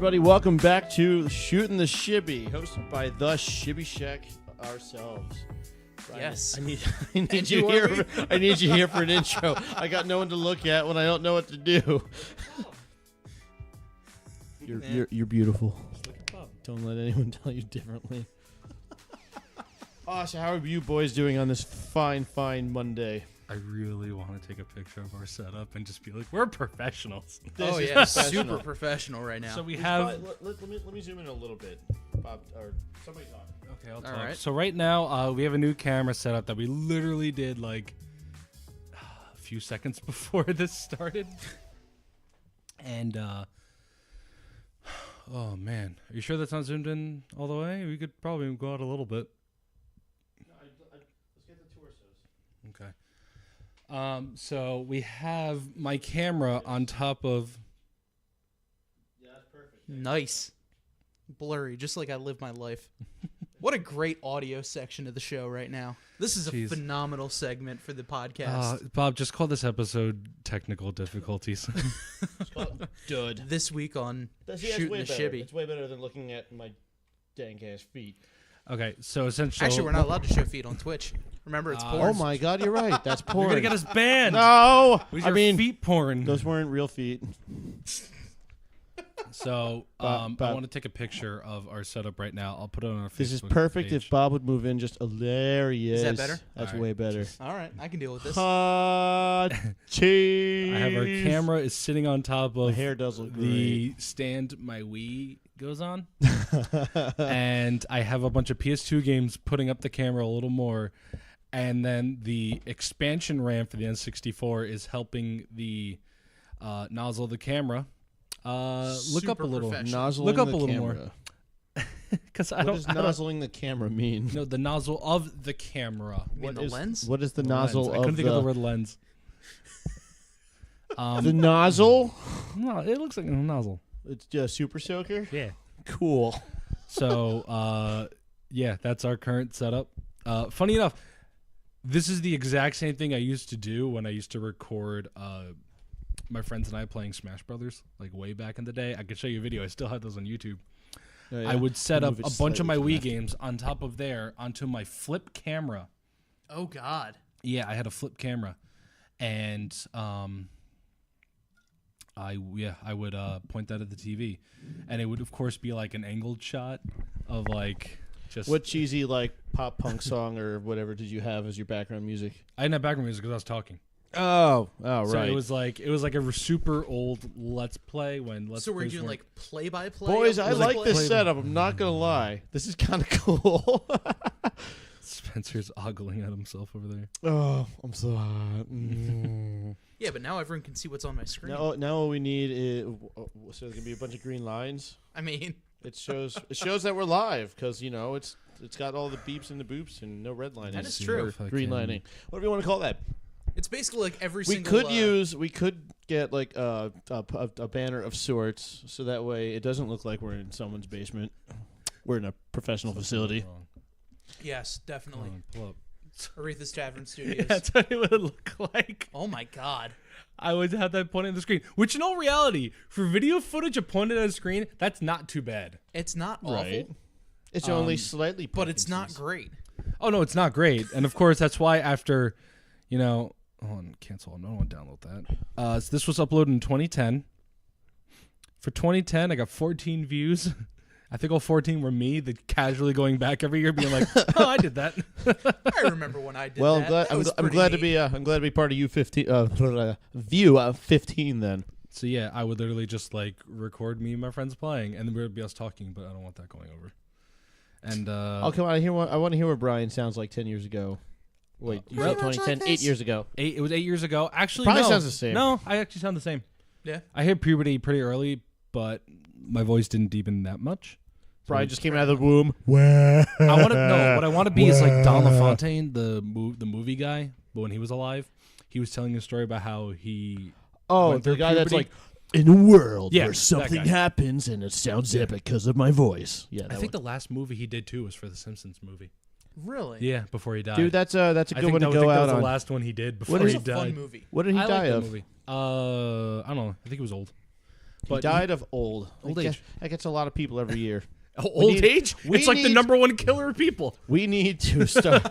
everybody. Welcome back to Shootin the Shibby, hosted by the Shibby Shack ourselves. Brian, Yes. I need you here. I need you here for an intro. I got no one to look at when I don't know what to do. You're beautiful. Don't let anyone tell you differently. So how are you boys doing on this fine Monday? I really want to take a picture of our setup and just be like, we're professionals. Oh yeah, super professional right now. So we have. Let me zoom in a little bit, Bob, or somebody talk. Okay, I'll talk. All right. So right now, we have a new camera setup that we literally did like a few seconds before this started. And oh man, are you sure that's not zoomed in all the way? We could probably go out a little bit. No, let's get the torsos. Okay. So we have my camera on top of. Yeah, that's perfect. Nice. Blurry, just like I live my life. What a great audio section of the show right now. This is a phenomenal segment for the podcast. Bob, just call this episode Technical Difficulties. Dude. This week on Shootin the Shibby. It's way better than looking at my dank ass feet. Okay, so essentially... Actually, we're not allowed to show feet on Twitch. Remember, it's porn. Oh my god, you're right. That's porn. You're going to get us banned. No! I mean, feet porn. Those weren't real feet. So, Bob. I want to take a picture of our setup right now. I'll put it on our Facebook This is perfect page. if Bob would move in just there he is. Is that better? That's All right. way better. All right, I can deal with this. Cheese. I have our camera is sitting on top My of hair does look the great. stand my Wii goes on. And I have a bunch of PS2 games putting up the camera a little more. And then the expansion RAM for the N64 is helping the nozzle of the camera. Look up a little. Nozzling Look up the a little camera. more. Because What does nozzling the camera mean? No, the nozzle of the camera. You mean the lens? What is the The nozzle lens. of I couldn't think of the word lens. the nozzle? No, it looks like a nozzle. It's just super soaker? Yeah. Cool. So, yeah, that's our current setup. Funny enough, this is the exact same thing I used to do when I used to record my friends and I playing Smash Brothers, like way back in the day. I could show you a video. I still have those on YouTube. Oh, yeah. I would set up Move a it bunch of my slightly Wii to the games on top of there onto my flip camera. Oh, God. Yeah, I had a flip camera, and I would point that at the TV, and it would of course be like an angled shot of like just What cheesy like pop punk song or whatever did you have as your background music? I didn't have background music because I was talking. Oh, right. So it was like a super old Let's Play when Let's So we're Plays doing weren't- like play-by-play? Boys, I of like Let's this Play? setup. I'm not gonna lie. This is kind of cool. Spencer's ogling at himself over there. Oh, I'm so hot. Mm. Yeah, but now everyone can see what's on my screen. Now all we need is so there's gonna be a bunch of green lines. I mean, It shows that we're live because it's got all the beeps and the boops and no red lining. That is true. If I Green can- lining. Whatever you want to call that. it's basically like every We single... could get like a banner of sorts so that way it doesn't look like we're in someone's basement. We're in a professional facility. Wrong. Yes, definitely. Hold on, pull up. Aretha's Tavern Studios. Yeah, that's what it would look like. Oh, my God. I would have that pointed at the screen, which in all reality, for video footage of pointed at a screen, that's not too bad. It's not awful, Right. It's only slightly but it's not Parkinson's. great. Oh, no, it's not great. And, of course, that's why after, hold on, cancel. I don't want to download that. So this was uploaded in 2010. For 2010, I got 14 views. I think all 14 were me, casually going back every year being like, oh, I did that. I remember when I did Well, that. I'm glad to be part of U15 view 15 then. So, yeah, I would literally just, record me and my friends playing, and then we would be us talking, but I don't want that going over. And, Oh, come on. I want to hear what Brian sounds like 10 years ago. Wait, you said 2010, 8 years ago. it was 8 years ago. Actually, Probably no. sounds the same. No, I actually sound the same. Yeah. I hit puberty pretty early, but my voice didn't deepen that much. Brian just came out of the womb. Well, What I want to be is like Don LaFontaine, the movie guy. But when he was alive, he was telling a story about how he. Oh, went the through guy that's puberty. like, in a world Yeah, where that something guy. happens and it sounds epic because of my voice. Yeah, I think the last movie he did too was for the Simpsons movie. Really? Yeah, before he died. dude, that's a I good think one to that go was out the on. last one he did before is he It's a fun died. movie. What did he I die like that of? movie. I don't know. I think he was old. He died of old age. That gets a lot of people every year. Old age? It's like the number one killer of people. We need to start.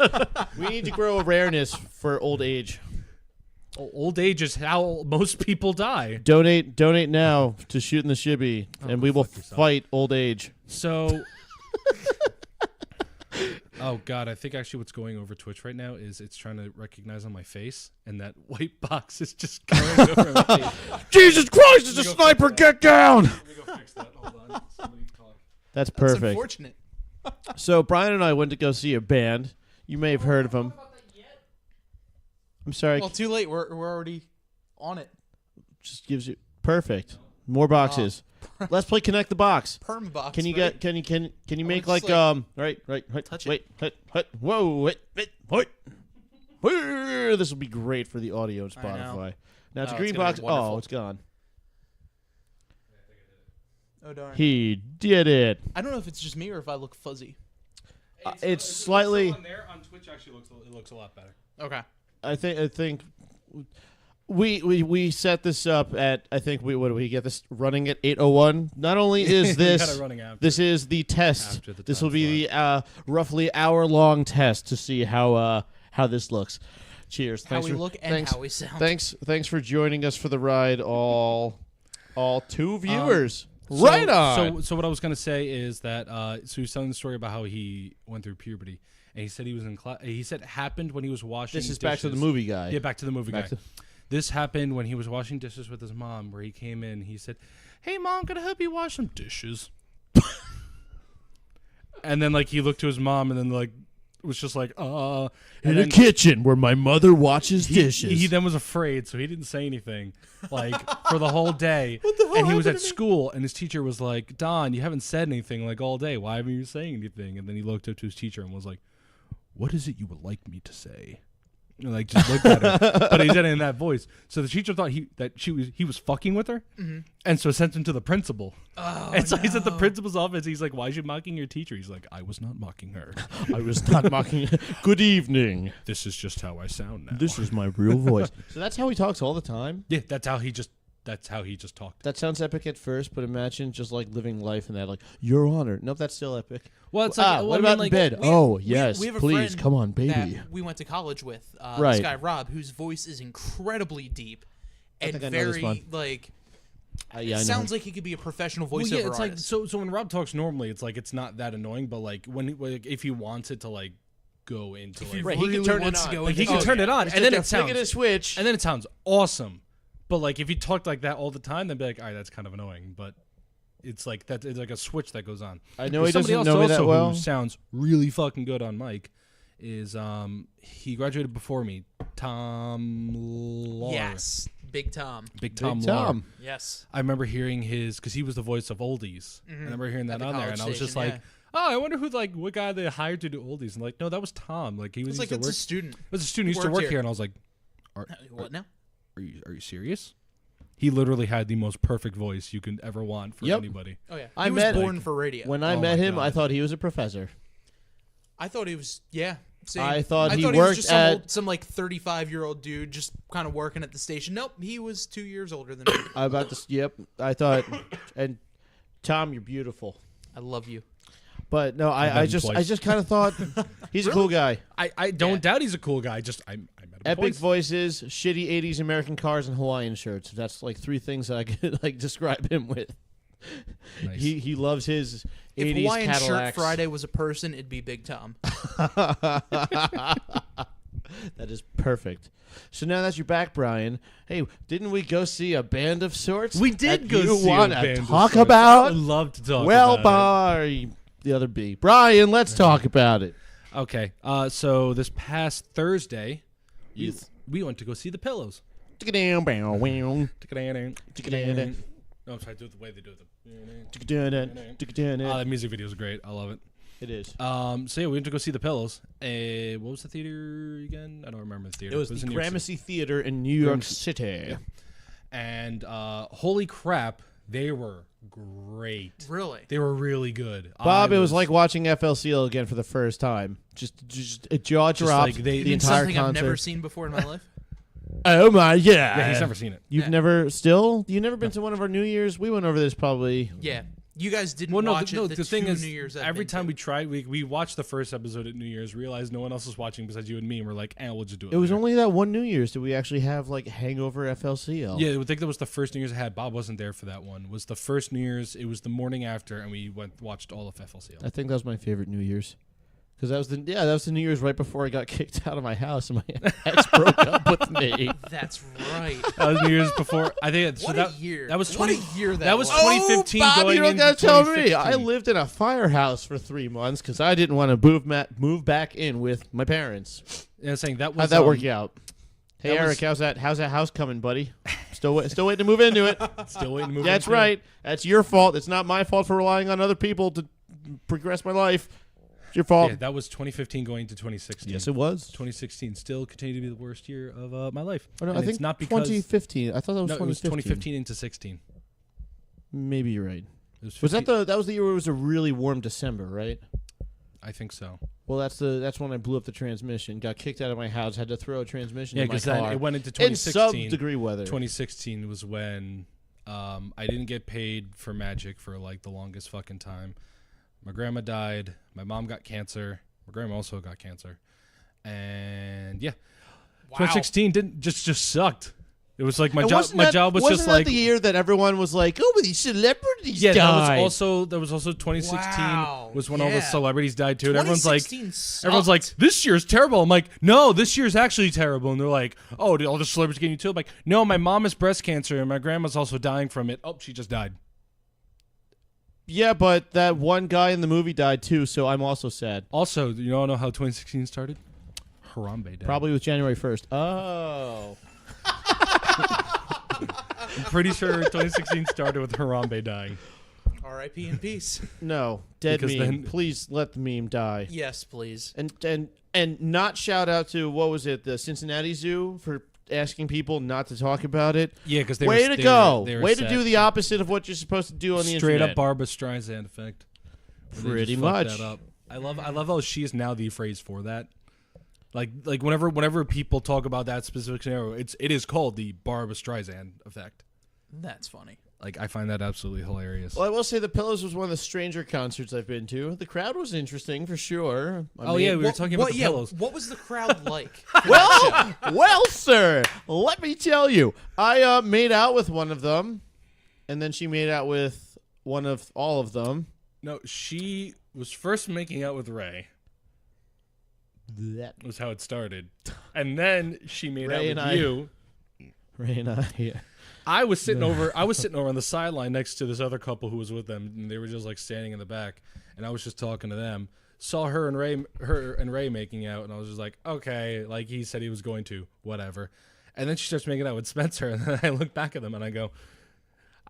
We need to grow awareness for old age. Old age is how most people die. Donate now to Shootin the Shibby, and we will fight old age. So, oh God, I think actually what's going over Twitch right now is it's trying to recognize on my face, and that white box is just going over my face. Jesus Christ! It's a sniper! Get down! Let me go fix that. Hold on. Somebody talk. That's perfect. That's unfortunate. So Brian and I went to go see a band. You may have heard of them. I'm sorry. Well, too late. We're already on it. Just gives you perfect. More boxes. Let's play Connect the Box. Perm box. Can you right? get? Can you make just right? touch Wait. Whoa. Wait. This will be great for the audio and Spotify. Now it's a green gonna box. be wonderful. Oh, it's gone. Oh darn. He did it. I don't know if it's just me or if I look fuzzy. It's slightly. On there on Twitch actually looks a lot better. Okay. I think we set this up at we get this running at 8:01. Not only is this is the test. This will be the roughly hour-long test to see how this looks. Cheers. How we look and how we sound. Thanks for joining us for the ride, all two viewers. Right on. So what I was gonna say is that so he was telling the story about how he went through puberty. And he said he was in class. He said it happened when he was washing dishes. This is Back to the Movie Guy. Yeah, Back to the Movie Guy. This happened when he was washing dishes with his mom, where he came in. He said, "Hey, Mom, can I help you wash some dishes?" And then, like, he looked to his mom and then, like, was just like, in the kitchen where my mother washes dishes. He then was afraid, so he didn't say anything, like, for the whole day. And he was at school, and his teacher was like, "Don, you haven't said anything, like, all day. Why haven't you saying anything?" And then he looked up to his teacher and was like, "What is it you would like me to say?" And, like, just looked at her, but he said it in that voice. So the teacher thought he was fucking with her, and so sent him to the principal. Oh, and so he's at the principal's office. He's like, "Why is you mocking your teacher?" He's like, "I was not mocking her. I was not mocking her. Good evening. This is just how I sound now. This is my real voice." So that's how he talks all the time? Yeah, that's how he just talked. That sounds epic at first, but imagine just like living life in that, like, Your Honor. Nope, that's still epic. Well, it's like, what about in bed? Yes, we have a please, friend come on, baby. that we went to college with, Right. this guy Rob, whose voice is incredibly deep and think I know this very one. like. Yeah, I know. Sounds like he could be a professional voiceover Well, yeah, it's like artist. so when Rob talks normally, it's like it's not that annoying, but like if he wants it to like go into like Right, he can turn it on. Like, he can turn it on, and then it sounds a switch. and then it sounds awesome. But like if he talked like that all the time, then be like, all right, that's kind of annoying. But it's like that. It's like a switch that goes on. I know he Somebody doesn't else know me that also well. who sounds really fucking good on mic is he graduated before me, Tom Lawler. Yes, Big Tom. Big Tom. Big Lawler. Tom. Yes. I remember hearing his because he was the voice of Oldies. I remember hearing that the on there, college and I was just station, like, "Oh, I wonder who what guy they hired to do Oldies." And like, no, that was Tom. Like he was It's like used it's to a work. student. It was a student who used to worked work here, and I was like, What now? Are you serious? He literally had the most perfect voice you could ever want for anybody. Oh yeah, I he was met- born for radio. When I Oh met my him, I God. thought he was a professor. I thought he was same. I thought he was worked just some like 35-year-old dude just kind of working at the station. Nope, he was 2 years older than me. Yep, I thought. And Tom, you're beautiful. I love you. But no, met I him just twice. kind of thought he's a cool guy. I don't doubt he's a cool guy. Just I met him Epic twice. voices, shitty 80s American cars, and Hawaiian shirts. That's like three things that I could like describe him with. Nice. He loves his If 80s Hawaiian Shirt Cadillacs. Friday was a person, it'd be Big Tom. That is perfect. So now that you're back, Brian, hey, didn't we go see a band of sorts? We did that go you see wanna a band of talk sorts. about? I'd love to talk Well, about it. by the other B. Brian, let's talk about it. Okay, so this past Thursday, Yes. we went to go see the Pillows. Tick-a-down, bow, wow. No, Tick-a-down, I'm sorry, do it the way they do it. tick-a-down, tick-a-down. That music video is great. I love it. It is. So yeah, we went to go see the Pillows. What was the theater again? I don't remember the theater. It was in the New York City. Gramercy Theater in New York City. And holy crap, they were great. Really? They were really good. Bob, it was like watching FLCL again for the first time. Just a jaw drop. like they- the It's entire something I've concert. never seen before in my life. Oh my god! Yeah, he's never seen it. You've never been to one of our New Year's? We went over this probably. Yeah. You guys didn't watch it. The thing is, New Year's every time we tried, we watched the first episode at New Year's, realized no one else was watching besides you and me, and we're like, we'll just do it. It was only that one New Year's did we actually have like Hangover FLCL. Yeah, I think that was the first New Year's I had. Bob wasn't there for that one. It was the first New Year's. It was the morning after, and we watched all of FLCL. I think that was my favorite New Year's. Because that was the New Year's right before I got kicked out of my house and my ex broke up with me. That's right. That was New Year's before. I think what a year. That was what a year that was 2015 Bob, going you don't into gotta tell 2016. me. I lived in a firehouse for 3 months because I didn't want to move back in with my parents. Yeah, I'm saying that was How'd that work out? Hey that Eric, how's that house coming, buddy? Still waiting to move into it. Still waiting to move. That's right. That's your fault. It's not my fault for relying on other people to progress my life. It's your fault. Yeah, that was 2015 going to 2016. Yes, it was. 2016 still continued to be the worst year of my life. Oh, no, and I think it's not because 2015. I thought that was 2015. It was 2015 into 16. Maybe you're right. Was that was the year where it was a really warm December, right? I think so. Well, that's when I blew up the transmission. Got kicked out of my house. Had to throw a transmission in my car. Then it went into 2016. In sub-degree weather. 2016 was when I didn't get paid for Magic for like the longest fucking time. My grandma died. My mom got cancer. My grandma also got cancer. And yeah, 2016 didn't just sucked. It was like my job was just like. Wasn't that the year that everyone was like, "Oh, but these celebrities died." That was also 2016 was when all the celebrities died too. And everyone's like, "This year's terrible." I'm like, "No, this year's actually terrible." And they're like, "Oh, did all the celebrities getting you too?" I'm like, "No, my mom has breast cancer and my grandma's also dying from it." Oh, she just died. Yeah, but that one guy in the movie died too, so I'm also sad. Also, you all know how 2016 started? Harambe Day. Probably with January 1st. Oh. I'm pretty sure 2016 started with Harambe dying. R.I.P. in peace. No, dead Because meme. Please let the meme die. Yes, please. And not shout out to, what was it, the Cincinnati Zoo for asking people not to talk about it. Yeah, because way to go. Way set. to do the opposite of what you're supposed to do on the Straight internet. up Barbra Streisand effect. Pretty much. That up. I love how she is now the phrase for that. Like whenever people talk about that specific scenario, it is called the Barbra Streisand effect. That's funny. Like, I find that absolutely hilarious. Well, I will say the Pillows was one of the stranger concerts I've been to. The crowd was interesting for sure. We were talking about the Pillows. What was the crowd like? well, sir, let me tell you. I made out with one of them, and then she made out with one of all of them. No, she was first making out with Ray. That was how it started. And then she made out with you. Ray and I, yeah. I was sitting over on the sideline next to this other couple who was with them, and they were just like standing in the back, and I was just talking to them. Saw her and Ray making out, and I was just like, okay, like he said he was going to, whatever. And then she starts making out with Spencer, and then I look back at them and I go,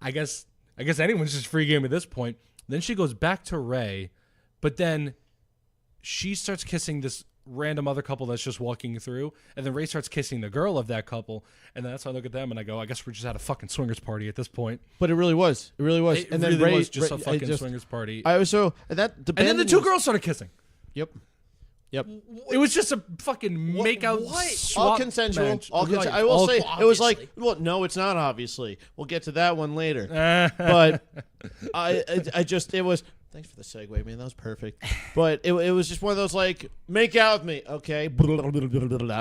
I guess anyone's just free game at this point. Then she goes back to Ray, but then she starts kissing this random other couple that's just walking through, and then Ray starts kissing the girl of that couple, and then that's when I look at them and I go, I guess we're just at a fucking swingers party at this point. But it really was. And then really Ray was just a fucking swingers party. And then the two girls started kissing. Yep. It was just a fucking make-out swap all consensual. match. I will say it was like, well, no, it's not obviously. We'll get to that one later. But it was. Thanks for the segue, man. That was perfect. But it was just one of those like, make out with me, okay? And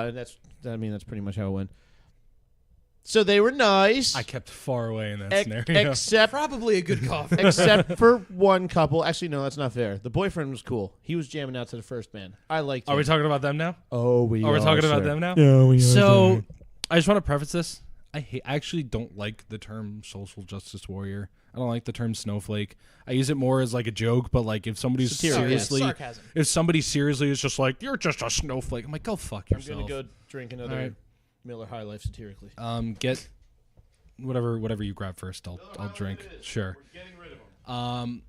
that's pretty much how it went. So they were nice. I kept far away in that scenario. Except probably a good coffee. Except for one couple. Actually, no, that's not fair. The boyfriend was cool. He was jamming out to the first band. I liked him. Are we talking about them now? Oh, we are. Are we talking about them now? Yeah, we are. So, I just want to preface this. I actually don't like the term social justice warrior. I don't like the term snowflake. I use it more as like a joke, but like if somebody's seriously, if somebody seriously is just like, you're just a snowflake, I'm like, go fuck yourself. I'm gonna go drink another Miller High Life satirically. Get whatever you grab first. I'll drink. Sure. We're getting rid of them.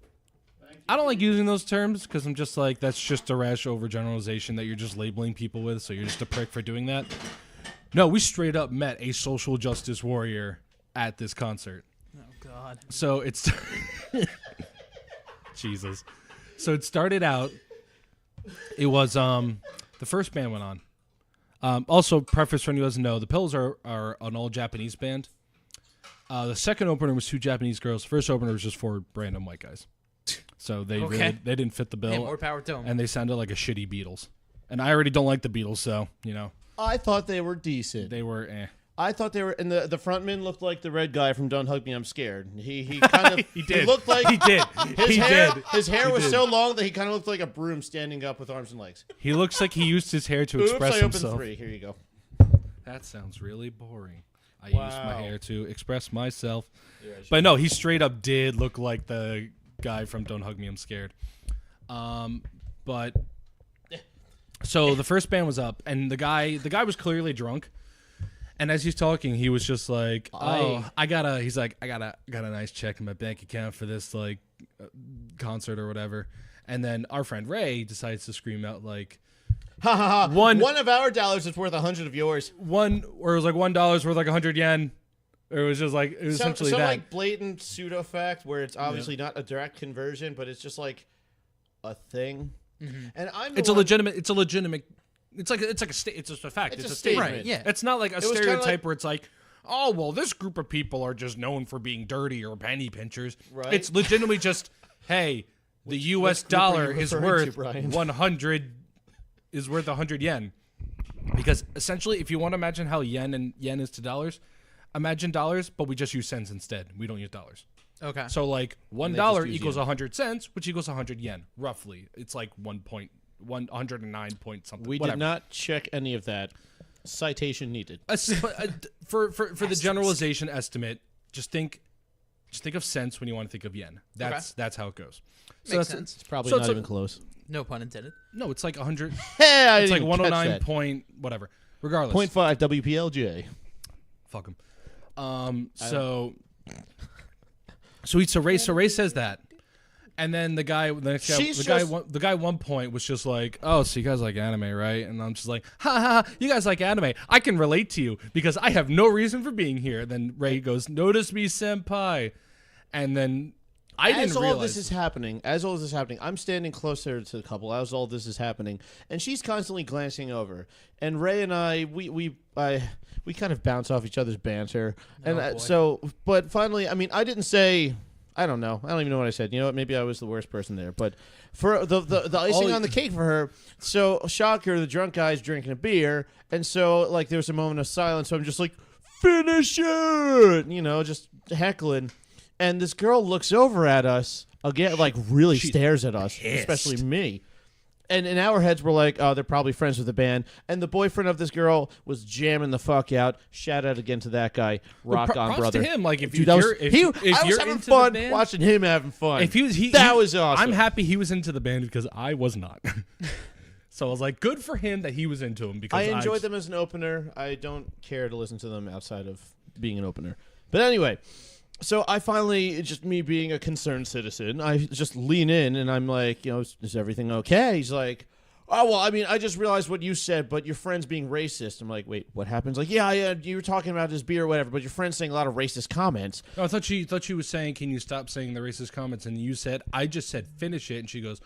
I don't like using those terms because I'm just like, that's just a rash overgeneralization that you're just labeling people with, so you're just a prick for doing that. No, we straight up met a social justice warrior at this concert. Oh, God. So it's... Jesus. So it started out... It was... The first band went on. Also, preface for anyone who doesn't know, the Pills are an all Japanese band. The second opener was 2 Japanese girls. First opener was just 4 random white guys. So they didn't fit the bill. Hey, more power to them. And they sounded like a shitty Beatles. And I already don't like the Beatles, so, I thought they were decent. They were I thought they were, and the frontman looked like the red guy from Don't Hug Me, I'm Scared. He kind of he did. He looked like he did. His hair was so long that he kind of looked like a broom standing up with arms and legs. He looks like he used his hair to express I himself. opened 3. Here you go. That sounds really boring. I used my hair to express myself. Yeah, but no, he straight up did look like the guy from Don't Hug Me, I'm Scared. But so the first band was up, and the guy was clearly drunk. And as he's talking, he was just like, I got a nice check in my bank account for this like concert or whatever. And then our friend Ray decides to scream out like, ha ha ha! One of our dollars is worth 100 of yours. Or it was like $1 worth like 100 yen. Or it was just like essentially some that. Like blatant pseudo fact where it's obviously not a direct conversion, but it's just like a thing. Mm-hmm. And it's a legitimate. It's just a fact. It's a statement. Right, yeah. It's not like a stereotype where it's like, oh, well, this group of people are just known for being dirty or penny pinchers. Right. It's legitimately just, hey, the U.S. dollar is worth 100 yen. Because essentially, if you want to imagine how yen is to dollars, imagine dollars, but we just use cents instead. We don't use dollars. Okay. So like $1 equals 100 cents, which equals 100 yen, roughly. It's like 109 point something. We did not check any of that. Citation needed. For the generalization estimate, just think of cents when you want to think of yen. That's how it goes. So makes sense. It's probably not even close. No pun intended. No, it's like 100. Hey, it's like 109 point whatever. Regardless. 0.5 WPLJ. Fuck him. So Ray says that. And then the guy at one point was just like, "Oh, so you guys like anime, right?" And I'm just like, "Ha ha, you guys like anime? I can relate to you because I have no reason for being here." Then Ray goes, "Notice me, senpai," and then I didn't realize. As all this is happening, I'm standing closer to the couple. As all this is happening, and she's constantly glancing over. And Ray and I, we kind of bounce off each other's banter, but finally, I mean, I didn't say. I don't know. I don't even know what I said. You know what? Maybe I was the worst person there. But for the icing on the cake for her, so shocker, the drunk guy's drinking a beer, and so like there was a moment of silence. So I'm just like, finish it, just heckling, and this girl looks over at us again, like really stares at us, especially me. And in our heads, we're like, oh, they're probably friends with the band. And the boyfriend of this girl was jamming the fuck out. Shout out again to that guy. Rock on, brother. To him, like if I was having fun band, watching him having fun. That was awesome. I'm happy he was into the band because I was not. So I was like, good for him that he was into them. Because I enjoyed them as an opener. I don't care to listen to them outside of being an opener. But anyway. So I finally, just me being a concerned citizen, I just lean in and I'm like, is everything okay? He's like, oh, well, I mean, I just realized what you said, but your friend's being racist. I'm like, wait, what happens? Like, yeah, you were talking about his beer or whatever, but your friend's saying a lot of racist comments. Oh, I thought she was saying, can you stop saying the racist comments? And you said, I just said, finish it. And she goes,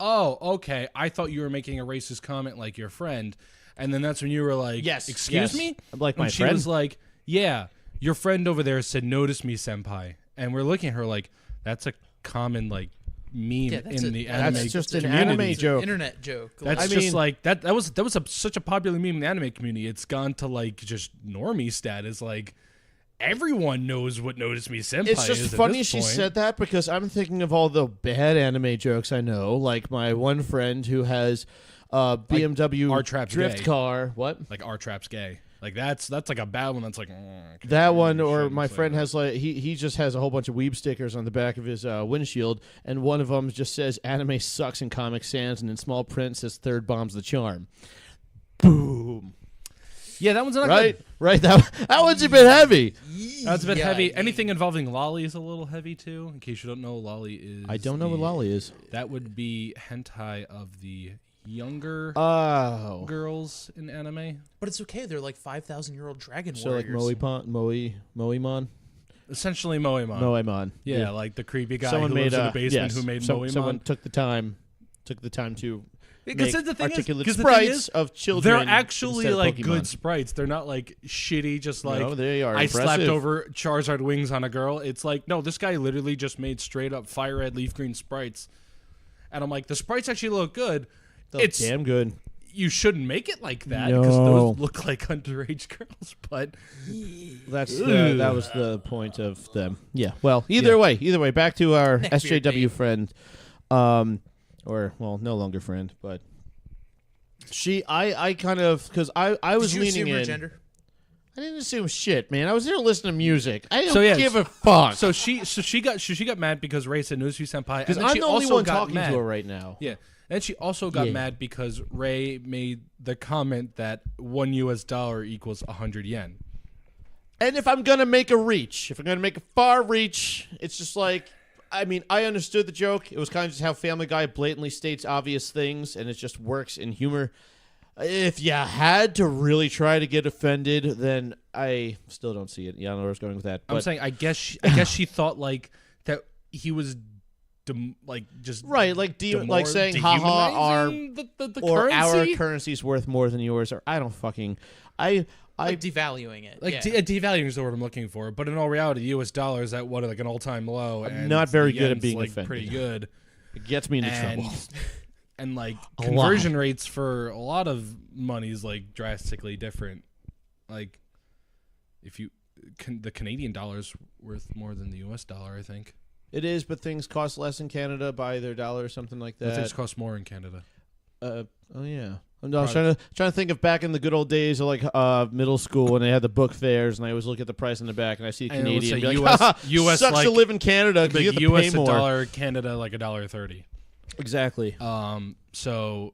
oh, okay. I thought you were making a racist comment like your friend. And then that's when you were like, yes, excuse me? Like my friend? She was like, yeah. Your friend over there said, notice me, senpai. And we're looking at her like, that's a common, like, meme in the anime That's just an community. anime joke. Internet joke. That's just like, that was such a popular meme in the anime community. It's gone to, like, just normie status. Like, everyone knows what notice me, senpai is. It's just funny she said that because I'm thinking of all the bad anime jokes I know. Like, my one friend who has BMW R-Trap's drift gay. Car. What? Like, R-Trap's gay. Like that's like a bad one. That's like that one, or my friend has like he just has a whole bunch of weeb stickers on the back of his windshield, and one of them just says "Anime sucks" in Comic Sans, and in small print says "Third bomb's the charm." Boom. Yeah, that one's not right. good. Right. That one's a bit heavy. That's a bit heavy. Anything involving lolly is a little heavy too. In case you don't know, lolly is. I don't know what lolly is. That would be hentai of the younger girls in anime. But it's okay. They're like 5,000-year-old dragon so warriors. So like Moemon? Essentially Moemon. Moemon. Yeah, like the creepy guy who lives in the basement who made Moemon. Someone took the time to make articulate sprites of children. They're actually like Pokemon. Good sprites. They're not like shitty. Just like no, they are I impressive. slapped over Charizard wings on a girl. It's like no, this guy literally just made straight up fire red, leaf green sprites, and I'm like the sprites actually look good. It's damn good. You shouldn't make it like that because those look like underage girls. But that was the point of them. Yeah. Well, either way, back to our SJW friend, or well, no longer friend, but I kind of because I was leaning in. Gender? I didn't assume shit, man. I was there listening to music. I don't give a fuck. So she got mad because Ray said Newsview Senpai, because I'm the only one talking to her right now. Yeah. And she also got mad because Ray made the comment that $1 equals 100 yen. And if I'm going to make a reach, if I'm going to make a far reach, it's just like, I mean, I understood the joke. It was kind of just how Family Guy blatantly states obvious things, and it just works in humor. If you had to really try to get offended, then I still don't see it. Yeah, I don't know where I was going with that. I'm saying, I guess she thought like that he was... like saying haha our currency's worth more than yours, or I don't fucking I devaluing it. Devaluing is the word I'm looking for, but in all reality, the US dollar is at an all-time low. I'm not very good at being offended. Pretty good. It gets me into trouble. And like conversion rates for a lot of money is like drastically different. Like if you the Canadian dollar's worth more than the US dollar, I think. It is, but things cost less in Canada by their dollar or something like that. But things cost more in Canada. Oh yeah. No, I was trying to think of back in the good old days of like middle school when they had the book fairs, and I always look at the price in the back, and I see Canadian. And be like, US sucks to live in Canada because you have to US pay more. $1, Canada like $1.30. Exactly. So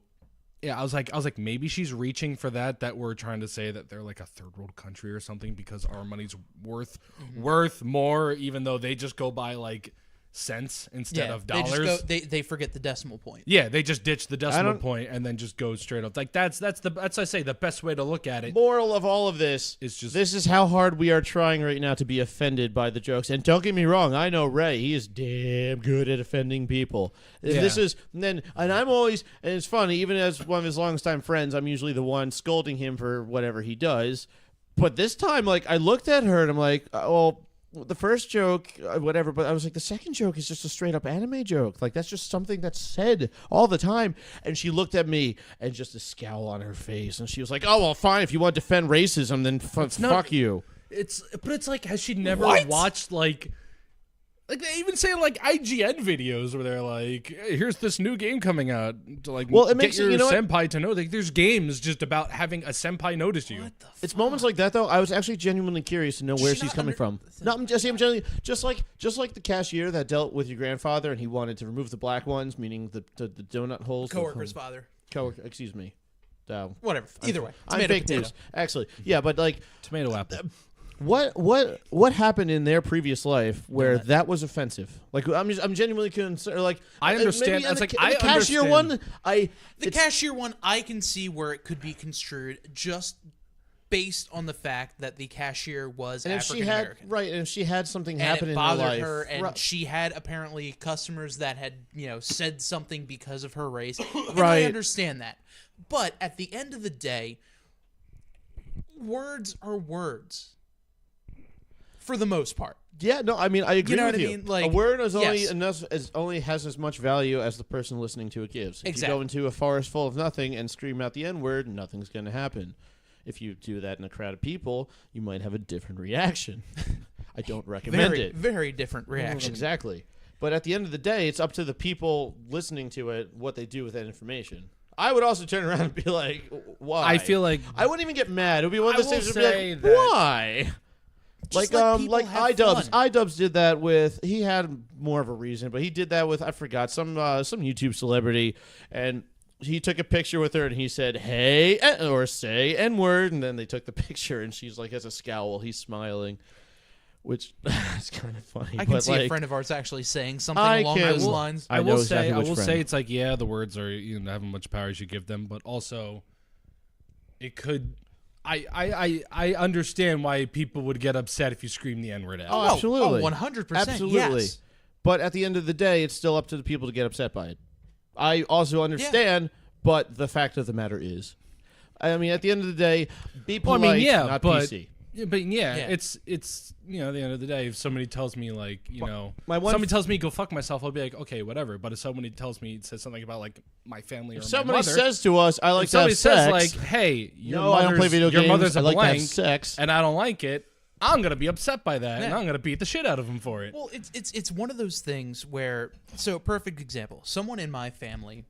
yeah, I was like, maybe she's reaching for that we're trying to say that they're like a third world country or something because our money's worth more, even though they just go by like cents instead of dollars. They forget the decimal point. Yeah, they just ditch the decimal point and then just go straight up. Like that's I say the best way to look at it. Moral of all of this is just this is how hard we are trying right now to be offended by the jokes. And don't get me wrong, I know Ray, he is damn good at offending people. Yeah. This is and I'm always, and it's funny, even as one of his longest time friends, I'm usually the one scolding him for whatever he does. But this time, like, I looked at her and I'm like, well, the first joke, whatever, but I was like, the second joke is just a straight up anime joke. Like, that's just something that's said all the time. And she looked at me and just a scowl on her face. And she was like, oh, well, fine. If you want to defend racism, then fuck you. But it's like, has she never watched, like they even say like IGN videos where they're like, hey, here's this new game coming out to like it makes your senpai to know. Like, there's games just about having a senpai notice you. It's moments like that though. I was actually genuinely curious to know where she's coming from. No, I'm genuinely just like the cashier that dealt with your grandfather and he wanted to remove the black ones, meaning the donut holes. Coworker's father. Excuse me. Whatever. Either way, I'm fake news. Actually, yeah, but like tomato apple. What happened in their previous life where that was offensive? Like I'm genuinely concerned. Like I understand. The cashier one, cashier one, I can see where it could be construed just based on the fact that the cashier was African American, right? And if she had something happen in her life, her, and she had apparently customers that had said something because of her race. Right, I understand that, but at the end of the day, words are words. For the most part. Yeah, no, I mean, I agree with you. Like, a word is only has as much value as the person listening to it gives. If you go into a forest full of nothing and scream out the N-word, nothing's going to happen. If you do that in a crowd of people, you might have a different reaction. I don't recommend it. Very different reaction. Exactly. But at the end of the day, it's up to the people listening to it what they do with that information. I would also turn around and be like, why? I feel like... I wouldn't even get mad. It would be one of those things where I'd be like, why? Like iDubbbz. iDubbbz did that with, he had more of a reason, but he did that with, I forgot, some YouTube celebrity, and he took a picture with her and he said, hey, or say N-word, and then they took the picture and she's like, has a scowl, he's smiling, which is kind of funny. I can see a friend of ours actually saying something along those lines. I will say it's like, yeah, the words are, have how much power you should give them, but also it could... I understand why people would get upset if you scream the N-word out. Oh, absolutely. 100%. Absolutely. Yes. But at the end of the day, it's still up to the people to get upset by it. I also understand But the fact of the matter is, I mean, at the end of the day, be polite, not PC. But it's at the end of the day, if somebody tells me somebody tells me go fuck myself, I'll be like, okay, whatever. But if somebody says something about like my family or if my somebody mother, says to us, I like to have sex. Somebody says like, hey, I don't play video games. Your mother's a I like blank, to have sex, and I don't like it. I'm gonna be upset by that, and I'm gonna beat the shit out of him for it. Well, it's one of those things where, perfect example. Someone in my family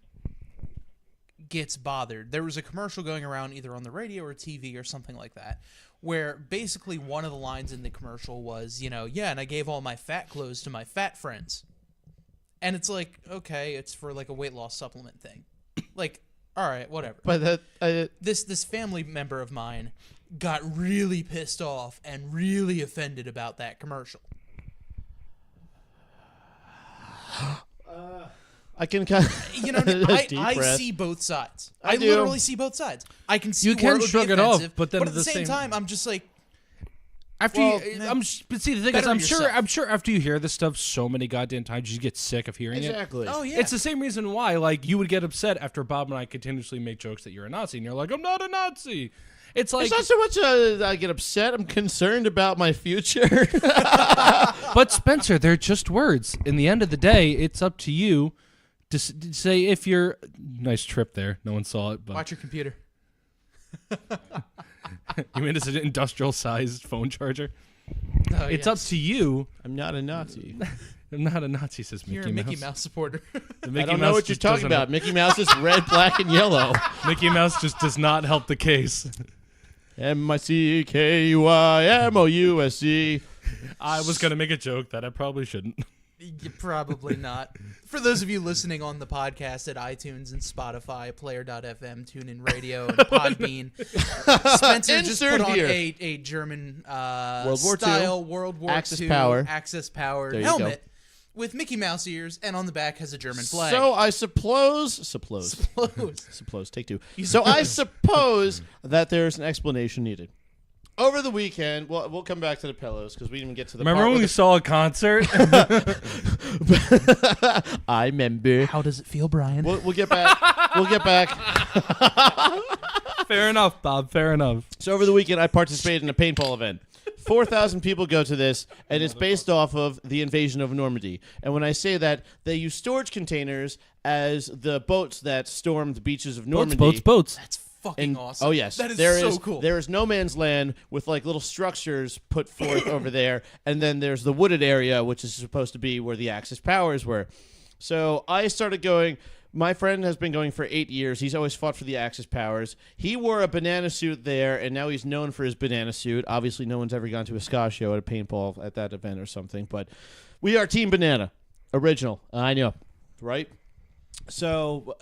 gets bothered. There was a commercial going around either on the radio or TV or something like that, where basically one of the lines in the commercial was, and I gave all my fat clothes to my fat friends. And it's like, okay, it's for like a weight loss supplement thing. Like, all right, whatever. But this family member of mine got really pissed off and really offended about that commercial. I can kind of, I see both sides. I literally see both sides. I can see you can shrug it off, but then at the same time, I'm just like, but see, the thing is, I'm sure after you hear this stuff so many goddamn times, you get sick of hearing it. Exactly. Oh yeah. It's the same reason why, like, you would get upset after Bob and I continuously make jokes that you're a Nazi, and you're like, I'm not a Nazi. It's like, it's not so much I get upset. I'm concerned about my future. But Spencer, they're just words. In the end of the day, it's up to you to say if you're. Nice trip there. No one saw it. But watch your computer. You mean it's an industrial-sized phone charger? Oh, it's up to you. I'm not a Nazi. I'm not a Nazi, says Mickey You're a Mickey Mouse supporter. I don't know what you're talking about. Mickey Mouse is red, black, and yellow. Mickey Mouse just does not help the case. MICKEYMOUSE. I was going to make a joke that I probably shouldn't. Probably not. For those of you listening on the podcast at iTunes and Spotify, Player.fm, TuneIn Radio, and Podbean, Spencer just put on a German World War style World War II Axis powered helmet with Mickey Mouse ears, and on the back has a German flag. So I suppose take two. So I suppose that there's an explanation needed. Over the weekend, we'll come back to the pillows because we didn't even get to the. Remember when we saw a concert? I remember. How does it feel, Brian? We'll get back. We'll get back. Fair enough, Bob. Fair enough. So over the weekend, I participated in a paintball event. 4,000 people go to this, and it's based off of the Invasion of Normandy. And when I say that, they use storage containers as the boats that stormed the beaches of Normandy. Boats. That's fucking awesome. Oh, yes. That is so cool. There is no man's land with like little structures put forth over there, and then there's the wooded area, which is supposed to be where the Axis powers were. So I started going. My friend has been going for 8 years. He's always fought for the Axis powers. He wore a banana suit there, and now he's known for his banana suit. Obviously, no one's ever gone to a ska show at a paintball at that event or something, but we are Team Banana. Original. I know, right? So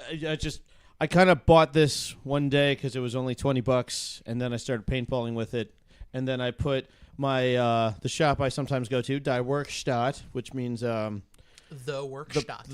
I kind of bought this one day because it was only $20, and then I started paintballing with it, and then I put my the shop I sometimes go to, Die Werkstatt, which means the Werkstatt.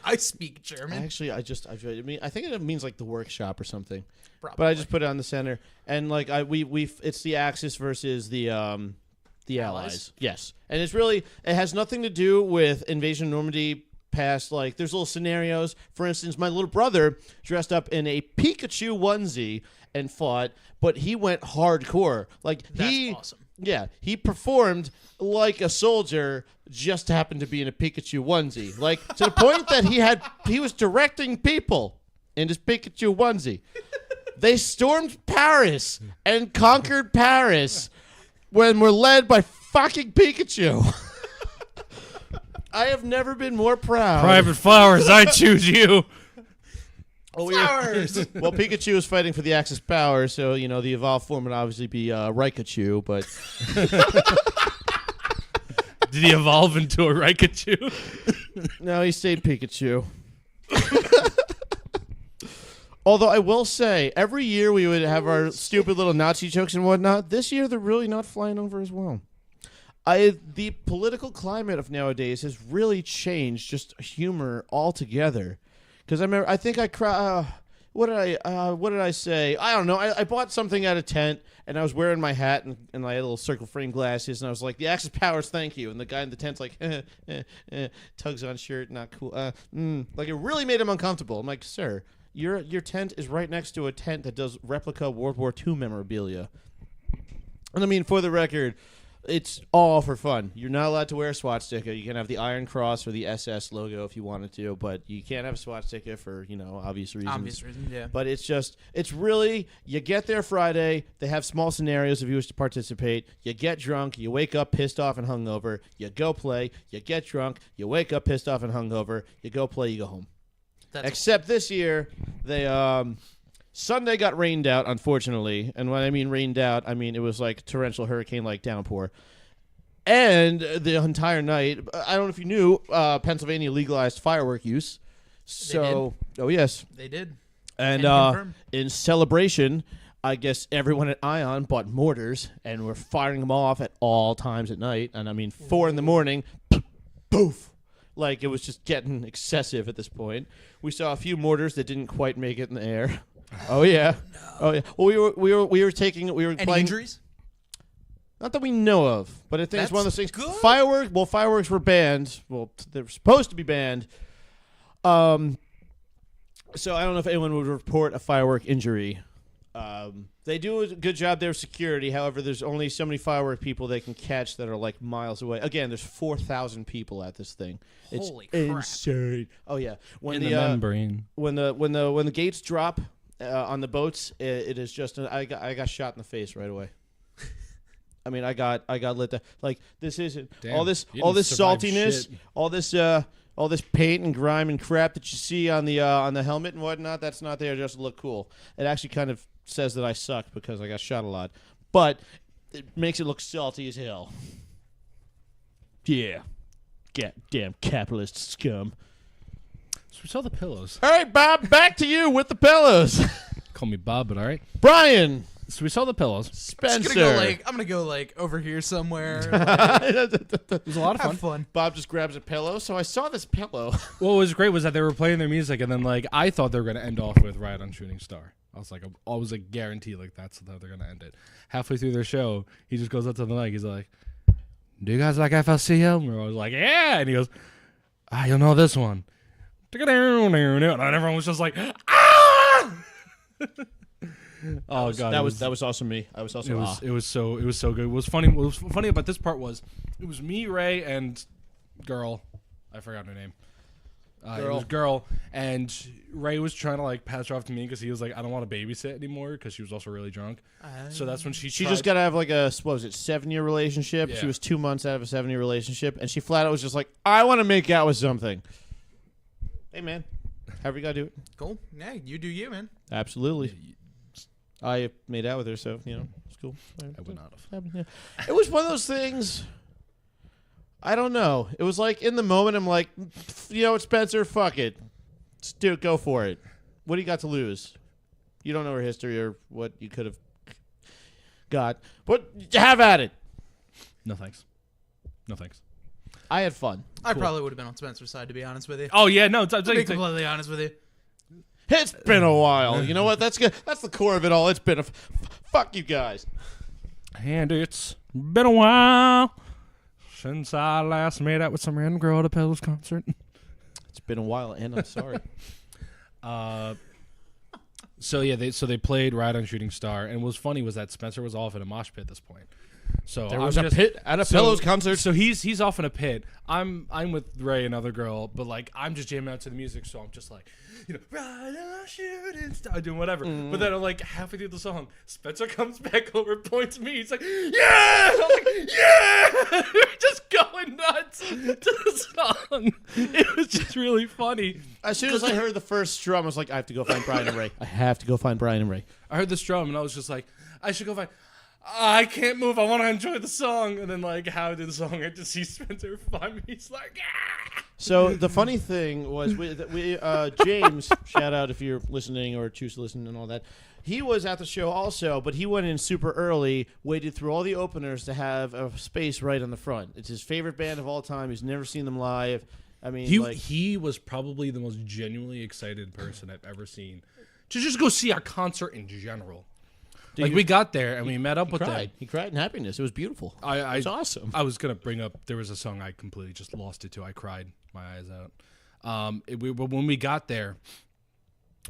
I speak German. Actually, I think it means like the workshop or something. Probably. But I just put it on the center, and like it's the Axis versus the Allies. Yes, and it has nothing to do with Invasion of Normandy. Past, like, there's little scenarios. For instance, my little brother dressed up in a Pikachu onesie and fought, but he went hardcore. Like, that's awesome. Yeah, he performed like a soldier, just happened to be in a Pikachu onesie. Like, to the point that he was directing people in his Pikachu onesie. They stormed Paris and conquered Paris when we're led by fucking Pikachu. I have never been more proud. Private Flowers, I choose you. Flowers! Well, Pikachu is fighting for the Axis power, so, the evolved form would obviously be Raichu, but... Did he evolve into a Raichu? No, he stayed Pikachu. Although I will say, every year we would have our stupid little Nazi jokes and whatnot. This year, they're really not flying over as well. The political climate of nowadays has really changed just humor altogether. Because I remember, I think what did I say? I don't know. I bought something at a tent, and I was wearing my hat and I had little circle frame glasses, and I was like, the Axis powers, thank you. And the guy in the tent's like, tugs on shirt, not cool. Like, it really made him uncomfortable. I'm like, sir, your tent is right next to a tent that does replica World War II memorabilia. And I mean, for the record, it's all for fun. You're not allowed to wear a swastika. You can have the Iron Cross or the SS logo if you wanted to, but you can't have a swastika for, obvious reasons. Obvious reasons, yeah. But it's really, you get there Friday, they have small scenarios if you wish to participate, you get drunk, you wake up pissed off and hungover, you go play, you get drunk, you wake up pissed off and hungover, you go play, you go home. Except this year, they Sunday got rained out, unfortunately. And when I mean rained out, I mean it was like torrential hurricane-like downpour. And the entire night, I don't know if you knew, Pennsylvania legalized firework use. So, oh yes, they did. And in celebration, I guess everyone at Ion bought mortars and were firing them off at all times at night. And I mean, 4 a.m, poof. Like, it was just getting excessive at this point. We saw a few mortars that didn't quite make it in the air. Oh yeah, no. Oh yeah. Well, we were Any playing. Injuries? Not that we know of, but I think it's one of those things. Good. Fireworks were banned. Well, they were supposed to be banned. So I don't know if anyone would report a firework injury. They do a good job there of security. However, there's only so many firework people they can catch that are like miles away. Again, there's 4,000 people at this thing. It's Holy crap. insane. Oh yeah, when the membrane. When the gates drop on the boats, it is just I got shot in the face right away. I mean, I got lit. Like, this isn't all this saltiness, shit. all this paint and grime and crap that you see on the helmet and whatnot. That's not there just to look cool. It actually kind of says that I suck because I got shot a lot, but it makes it look salty as hell. Yeah, damn capitalist scum. So we saw the pillows. All right, Bob, back to you with the pillows. Call me Bob, but all right. Brian. So we saw the pillows. Spencer. I'm gonna go over here somewhere. It was a lot of Have fun. Bob just grabs a pillow. So I saw this pillow. What was great was that they were playing their music, and then like I thought they were gonna end off with "Ride on Shooting Star." I was like, guarantee like that's how they're gonna end it. Halfway through their show, he just goes up to the mic. He's like, "Do you guys like FLCL?" And I was like, "Yeah," and he goes, "You'll know this one." And everyone was just like, "Ah!" Oh god, that was also me. I was also it was so good. What was funny about this part was it was me, Ray, and girl. I forgot her name. It was girl, and Ray was trying to like pass her off to me because he was like, I don't want to babysit anymore because she was also really drunk. So that's when she just got to have like a 7-year relationship. Yeah. She was 2 months out of a 7-year relationship, and she flat out was just like, I want to make out with something. Hey man, however you gotta do it. Cool. Yeah, you do you, man. Absolutely. I made out with her, so it's cool. I would not have. Yeah. It was one of those things. I don't know. It was like in the moment, I'm like, Spencer, fuck it, go for it. What do you got to lose? You don't know her history or what you could have got, but have at it. No thanks. No thanks. I had fun. I probably would have been on Spencer's side, to be honest with you. Oh yeah, no. To be completely honest with you. It's been a while. You know what? That's good. That's the core of it all. It's been fuck you guys. And it's been a while since I last made out with some random girl at a Pillows concert. It's been a while, and I'm sorry. So they played Ride on Shooting Star, and what was funny was that Spencer was off in a mosh pit at this point. So there was a pit at a Pillows concert. So he's off in a pit. I'm with Ray, another girl, but like I'm just jamming out to the music, so I'm just like, Ride on Shooting Star, doing whatever. But then I'm like halfway through the song, Spencer comes back over, points to me, he's like, yeah! And I'm like, yeah! We're just going nuts to the song. It was just really funny. As soon as I heard the first drum, I was like, I have to go find Brian and Ray. I have to go find Brian and Ray. I heard this drum, and I was just like, I should go find... I can't move. I want to enjoy the song. And then, like, how did the song? I just see Spencer find me. He's like, ah! So the funny thing was, James, shout out if you're listening or choose to listen and all that. He was at the show also, but he went in super early, waited through all the openers to have a space right on the front. It's his favorite band of all time. He's never seen them live. I mean, he was probably the most genuinely excited person I've ever seen. to just go see a concert in general. Dude, we got there and we met up with them. He cried in happiness. It was beautiful. It was awesome. I was gonna bring up there was a song I completely just lost it to. I cried my eyes out. When we got there,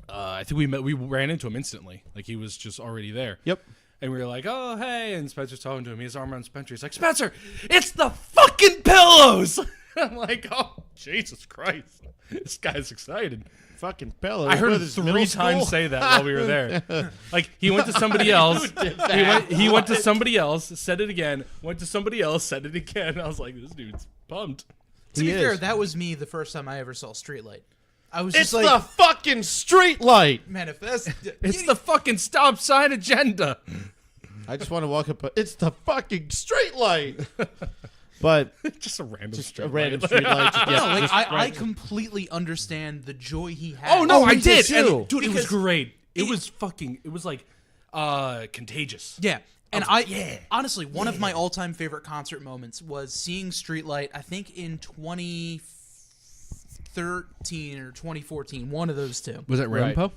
I think we ran into him instantly. Like he was just already there. Yep. And we were like, oh hey, and Spencer's talking to him. He has his arm around Spencer. He's like, Spencer, it's the fucking pillows. I'm like, oh Jesus Christ, this guy's excited. Fucking pillows. I heard him 3 times say that while we were there. Like he went to somebody else. He went to somebody else, said it again. Went to somebody else, said it again. I was like, this dude's pumped. To be fair, that was me the first time I ever saw Streetlight. I was just it's the fucking street light. Manifest. It's the fucking stop sign agenda. I just want to walk up. It's the fucking street light. But just a random street light. I completely understand the joy he had. Oh no, I did. Too. Dude, it was great. It was like contagious. Yeah. And honestly, one of my all-time favorite concert moments was seeing Streetlight, I think in 2013 or 2014, one of those two. Was it Rampo?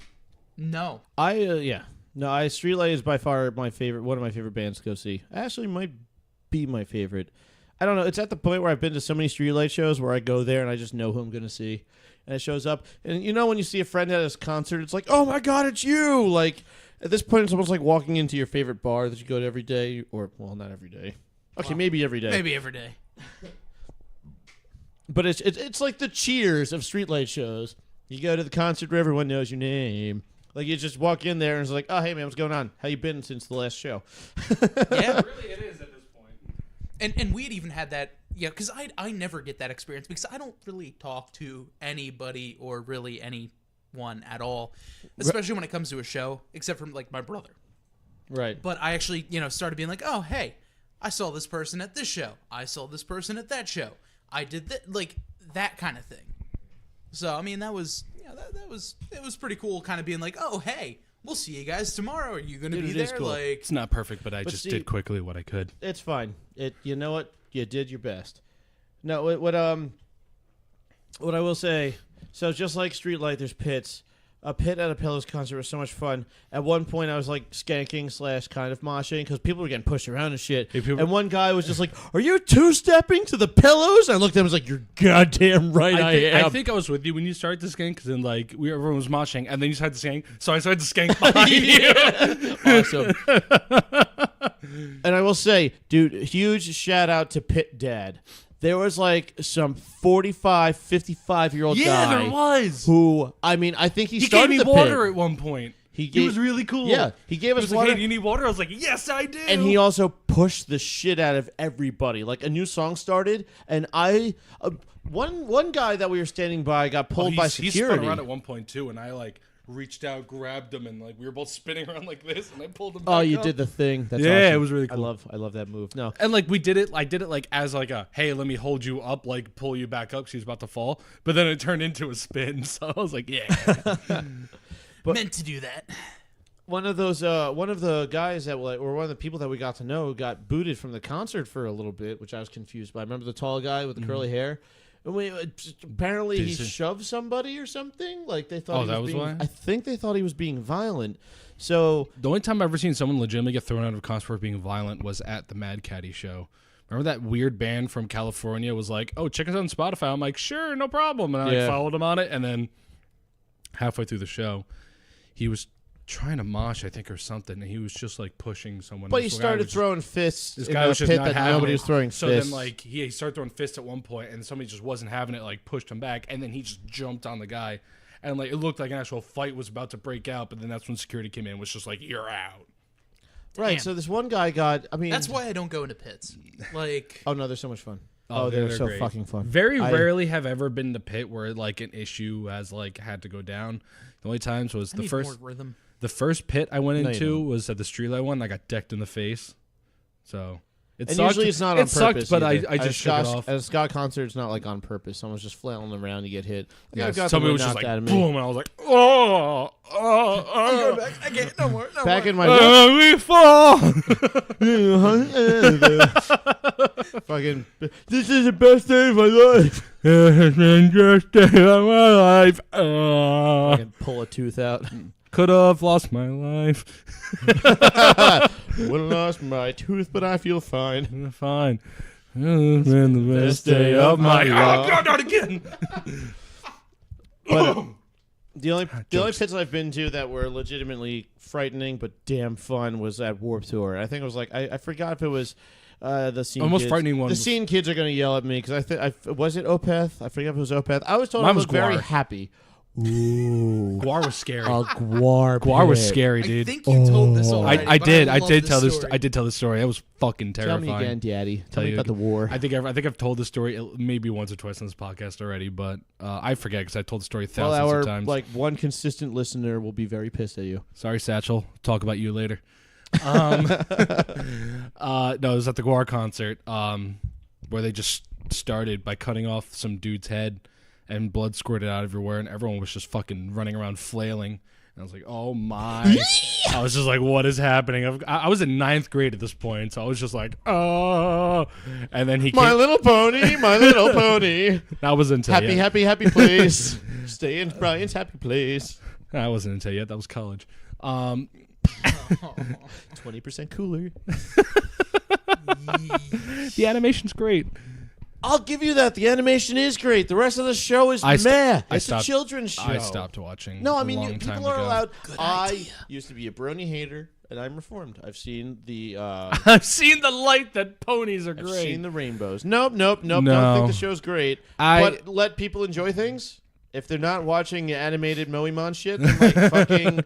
No. Streetlight is by far one of my favorite bands to go see. Actually might be my favorite. I don't know. It's at the point where I've been to so many Streetlight shows where I go there and I just know who I'm going to see. And it shows up. And you know when you see a friend at a concert, it's like, oh my God, it's you! Like, at this point, it's almost like walking into your favorite bar that you go to every day. Or, well, not every day. Okay, maybe every day. Maybe every day. But it's like the Cheers of Streetlight shows. You go to the concert where everyone knows your name. Like, you just walk in there and it's like, oh, hey, man, what's going on? How you been since the last show? Yeah. Really, it is at this point. And we had even had that, because I never get that experience because I don't really talk to anybody or really anyone at all, especially when it comes to a show, except for, like, my brother. Right. But I actually, started being like, oh, hey, I saw this person at this show. I saw this person at that show. I did that, like, that kind of thing. So, I mean, that was, it was pretty cool kind of being like, oh, hey, we'll see you guys tomorrow. Are you going to be there? Cool. Like, it's not perfect, but I just did quickly what I could. It's fine. You know what? You did your best. No, what I will say, so just like Streetlight, there's pits. A pit at a Pillows concert was so much fun. At one point, I was like skanking / kind of moshing because people were getting pushed around and shit. And one guy was just like, "Are you 2-stepping to the Pillows?" And I looked at him and was like, "You're goddamn right, I am." I think I was with you when you started to skank because then like everyone was moshing and then you started to skank, so I started to skank behind you. Awesome. And I will say, dude, huge shout out to Pit Dad. There was like some 45, 55-year-old guy. Yeah, there was. Who, I mean, I think he started gave me water at one point. He was really cool. Yeah, he gave us water. Like, hey, do you need water? I was like, yes, I do. And he also pushed the shit out of everybody. Like a new song started, and one guy that we were standing by got pulled by security. He spun around at one point too, and I like reached out, grabbed him, and like we were both spinning around like this, and I pulled him back Oh, you up. did the thing. That's yeah, awesome. It was really cool. I love that move. No. And like we did it, I did it like as like a, hey, let me hold you up, like pull you back up. She was about to fall, but then it turned into a spin. So I was like, yeah. Meant to do that. One of the guys that or one of the people that we got to know got booted from the concert for a little bit, which I was confused by. Remember the tall guy with the curly hair? Apparently he shoved somebody or something. Like they thought. Why? I think they thought he was being violent. So the only time I've ever seen someone legitimately get thrown out of a concert for being violent was at the Mad Caddy show. Remember that weird band from California was like, "Oh, check us out on Spotify." I'm like, "Sure, no problem," and I followed him on it. And then halfway through the show, he was trying to mosh, I think, or something, and he was just like pushing someone. But he started throwing fists. This guy was just not having nobody it. was throwing so fists. then, like, he started throwing fists at one point, and somebody just wasn't having it. Like, pushed him back, and then he just jumped on the guy, and like it looked like an actual fight was about to break out. But then that's when security came in, and was just like, "You're out." Right. Damn. So this one guy got. I mean, that's why I don't go into pits. Like, oh no, they're so much fun. Oh, they're so great. fucking fun. Very rarely have ever been in the pit where like an issue has like had to go down. The only times was the first rhythm. The first pit I went into was at the Streetlight one. I got decked in the face. So it sucked. Usually it's not on purpose. But I just shook it off. At a ska concert, it's not like on purpose. Someone's just flailing around, you get hit. Yeah, somebody was just like, boom, and I was like, oh. I can't, no more. Back in my we fall. Fucking, this is the best day of my life. It has been the best day of my life. Fucking pull a tooth out. Could have lost my life. Would have lost my tooth, but I feel fine. Fine. It's been the best day of my life. Oh, God, not again. But the only pits I've been to that were legitimately frightening but damn fun was at Warped Tour. I think it was like I forgot if it was the scene. The most kids. frightening one. The scene kids are going to yell at me because was it Opeth? I forget if it was Opeth. I was told Mine I was was very Gwar. happy. Ooh, Guar was scary. Gwar was scary, dude. I think you told this already. I did. I love did this tell this. story. I did tell this story. It was fucking terrifying. Tell me again, Daddy. Tell me about the war. I think I've told this story maybe once or twice on this podcast already, but I forget because I told the story thousands of times. Like one consistent listener will be very pissed at you. Sorry, Satchel. Talk about you later. No, it was at the Guar concert where they just started by cutting off some dude's head and blood squirted out everywhere and everyone was just fucking running around flailing. And I was like, oh my. I was just like, what is happening? I was in 9th grade at this point, so I was just like, oh. And then My Little Pony, My Little Pony. That wasn't until happy place. Stay in Brian's happy place. That wasn't until yet. That was college. 20% cooler. The animation's great. I'll give you that. The animation is great. The rest of the show is meh. It's a children's show. I stopped watching. No, I mean, a long time people are ago. allowed. I used to be a brony hater, and I'm reformed. I've seen the. I've seen the light that ponies are great. I've seen the rainbows. Nope. Don't think the show's great. But let people enjoy things. If they're not watching animated Moemon shit, then like fucking.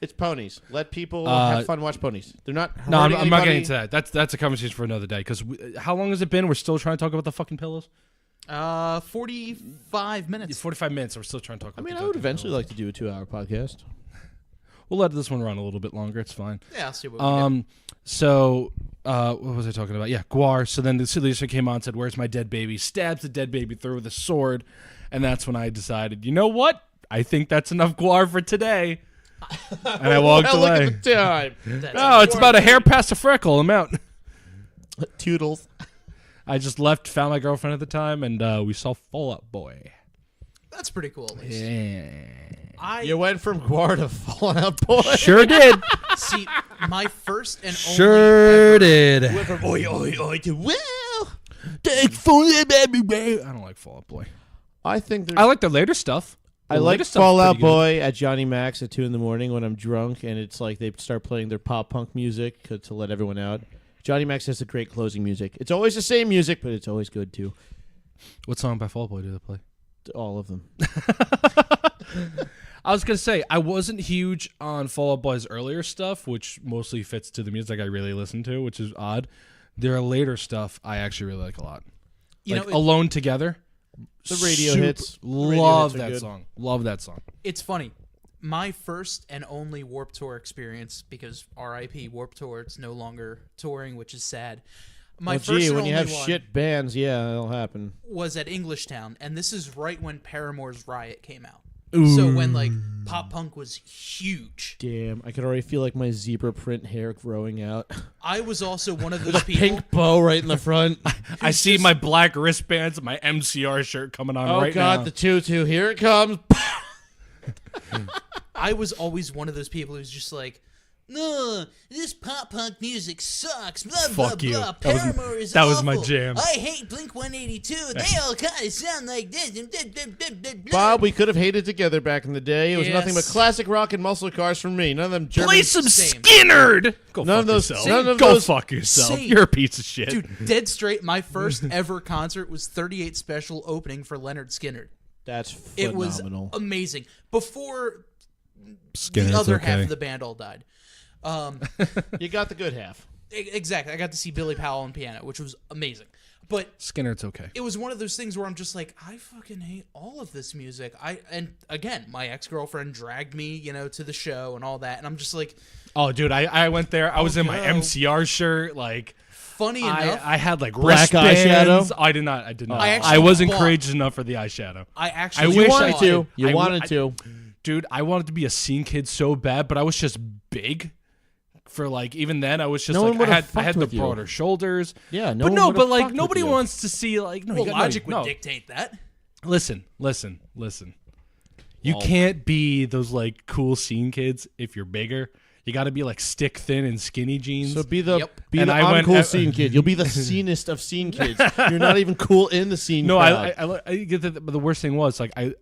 It's ponies. Let people have fun. Watch ponies. They're not. No, I'm not getting into that. That's a conversation for another day. Because how long has it been? We're still trying to talk about the fucking pillows. 45 minutes. 45 minutes. We're still trying to talk. I mean, I would eventually like to do a 2-hour podcast. We'll let this one run a little bit longer. It's fine. Yeah, I'll see what we do. So what was I talking about? Yeah, Guar. So then the Lisa came on and said, "Where's my dead baby?" Stabs the dead baby through with a sword, and that's when I decided, you know what? I think that's enough Guar for today. And I walked away. Look at the time. It's about a hair past a freckle. I'm out. Toodles. I just left, found my girlfriend at the time, and we saw Fall Out Boy. That's pretty cool, at least. Yeah. You went from Guar to Fall Out Boy. Sure did. See, my first and only Sure did. Went from oi oi oi to well. Take Fall Out Boy. I don't like Fall Out Boy. I like their later stuff. I like Fall Out Boy at Johnny Mac's at 2 a.m. when I'm drunk, and it's like they start playing their pop punk music to let everyone out. Johnny Mac's has a great closing music. It's always the same music, but it's always good too. What song by Fall Out Boy do they play? All of them. I was going to say, I wasn't huge on Fall Out Boy's earlier stuff, which mostly fits to the music I really listen to, which is odd. Their later stuff, I actually really like a lot. Alone Together. The radio hits. Love that song. Love that song. It's funny. My first and only Warped Tour experience, because RIP Warped Tour, it's no longer touring, which is sad. My first and when you only have one shit bands, yeah, that'll happen. was at Englishtown, and this is right when Paramore's Riot came out. Ooh. So when like pop punk was huge. Damn, I could already feel like my zebra print hair growing out. I was also one of those people. Pink bow right in the front. I see my black wristbands and my MCR shirt coming on right now. Oh, God, the tutu. Here it comes. I was always one of those people who's just like, no, this pop punk music sucks. Blah, Fuck blah, you. blah. Paramore is that awful. was my jam. I hate Blink 182. They all kind of sound like this. Bob, we could have hated together back in the day. It was nothing but Yes. classic rock and muscle cars from me. None of them German. Play some Same. Skinnerd. Go None fuck of those- yourself. none of Go those- fuck yourself. Same. You're a piece of shit. Dude, dead straight, my first ever concert was 38 Special opening for Leonard Skinner. That's It was phenomenal. amazing. Before Skinner's the other okay. half of the band all died. You got the good half. Exactly. I got to see Billy Powell on piano, which was amazing. But Skinner's okay. it was one of those things where I'm just like, I fucking hate all of this music. And again, my ex-girlfriend dragged me, to the show and all that, and I'm just like, Oh, dude, I went there. I was in my no. MCR shirt. Like, funny enough, I had like Black wristbands. eyeshadow? I did not. I actually wasn't bought- courageous enough for the eyeshadow. I I actually wish wanted I to. did. You wanted to. Dude, I wanted to be a scene kid so bad, but I was just big. For like, even then, I was just No one like, would've I had fucked the with you. broader shoulders. Yeah, but like nobody wants to see like. No, Well, you got, Logic no, would no. dictate that. Listen. You can't be those like cool scene kids if you're bigger. You got to be like stick thin and skinny jeans. So be the uncool scene kid. You'll be the scenest of scene kids. You're not even cool in the scene. No, crowd. I get that. But the worst thing was like I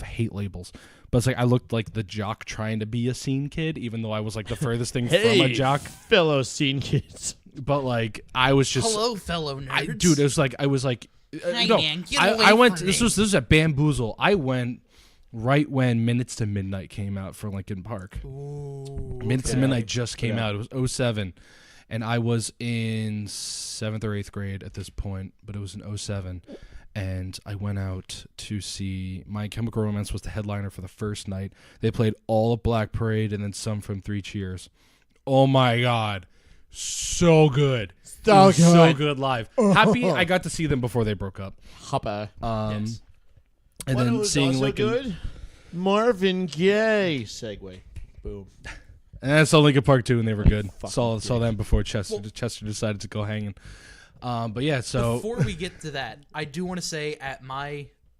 hate labels. But it's like I looked like the jock trying to be a scene kid, even though I was like the furthest thing from a jock. Fellow scene kids. But like I was just hello, fellow nerds. Dude, it was like I was like Hey, no. man, get I away went. from This me. was at Bamboozle. I went right when Minutes to Midnight came out for Lincoln Park. Ooh, Minutes to Midnight just came out. It was 07. And I was in 7th or 8th grade at this point, but it was in 07. And I went out to see My Chemical Romance was the headliner for the first night. They played all of Black Parade and then some from Three Cheers. Oh my God. So good. So good live. Happy I got to see them before they broke up. Hoppa. Yes. And What then was seeing also Lincoln. good? Marvin Gaye. Segue. Boom. And I saw Lincoln Park too, and they were good. Fucking Saw them before Chester decided to go hanging. But yeah, so Before we get to that, I do want to say at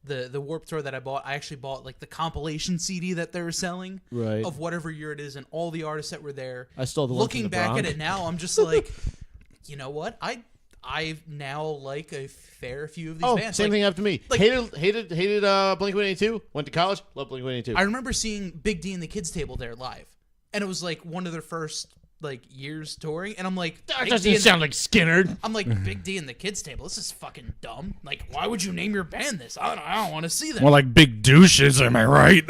the Warped Tour that I bought, I actually bought like the compilation CD that they were selling Right. of whatever year it is and all the artists that were there. I stole the one Looking from the back Bronx. at it now, I'm just like, you know what? I now like a fair few of these bands. Same Like, thing happened to me. like- hated Blink-182. Went to college. Love Blink-182. I remember seeing Big D and the Kids Table there live, and it was like one of their first like years touring, and I'm like, That Big doesn't D and- sound like Skinner. I'm like, Big D and the Kids Table. This is fucking dumb. Like, why would you name your band this? I don't want to see that. more like big douches. Am I right?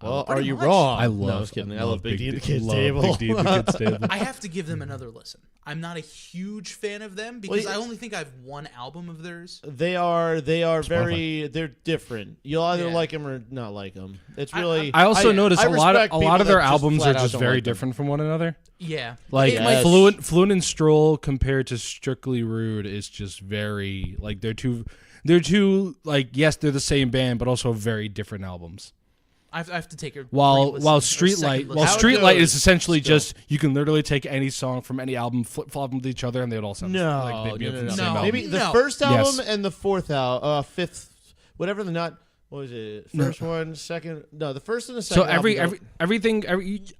Well, pretty are you much. wrong? I No, I was kidding. I love Big D and the Kids Table. Big D and the Kids Table. I have to give them another listen. I'm not a huge fan of them because Well, I only think I have one album of theirs. They are they're different. You'll either Yeah. like them or not like them. It's really. I also noticed I a lot respect of people their that just albums flat are out just don't very like them. different from one another. Yeah, Like Yes. Fluent and Stroll compared to Strictly Rude is just very like they're two like yes they're the same band but also very different albums. I have to take a While re-listen or a Streetlight second while listen. How it Streetlight goes is essentially still. just you can literally take any song from any album flip flop them with each other and they would all sound like they'd be from the same album. Maybe the No. first album Yes. and the fourth album, fifth, whatever the not. What was it? First one, second. No, the first and the So second. everything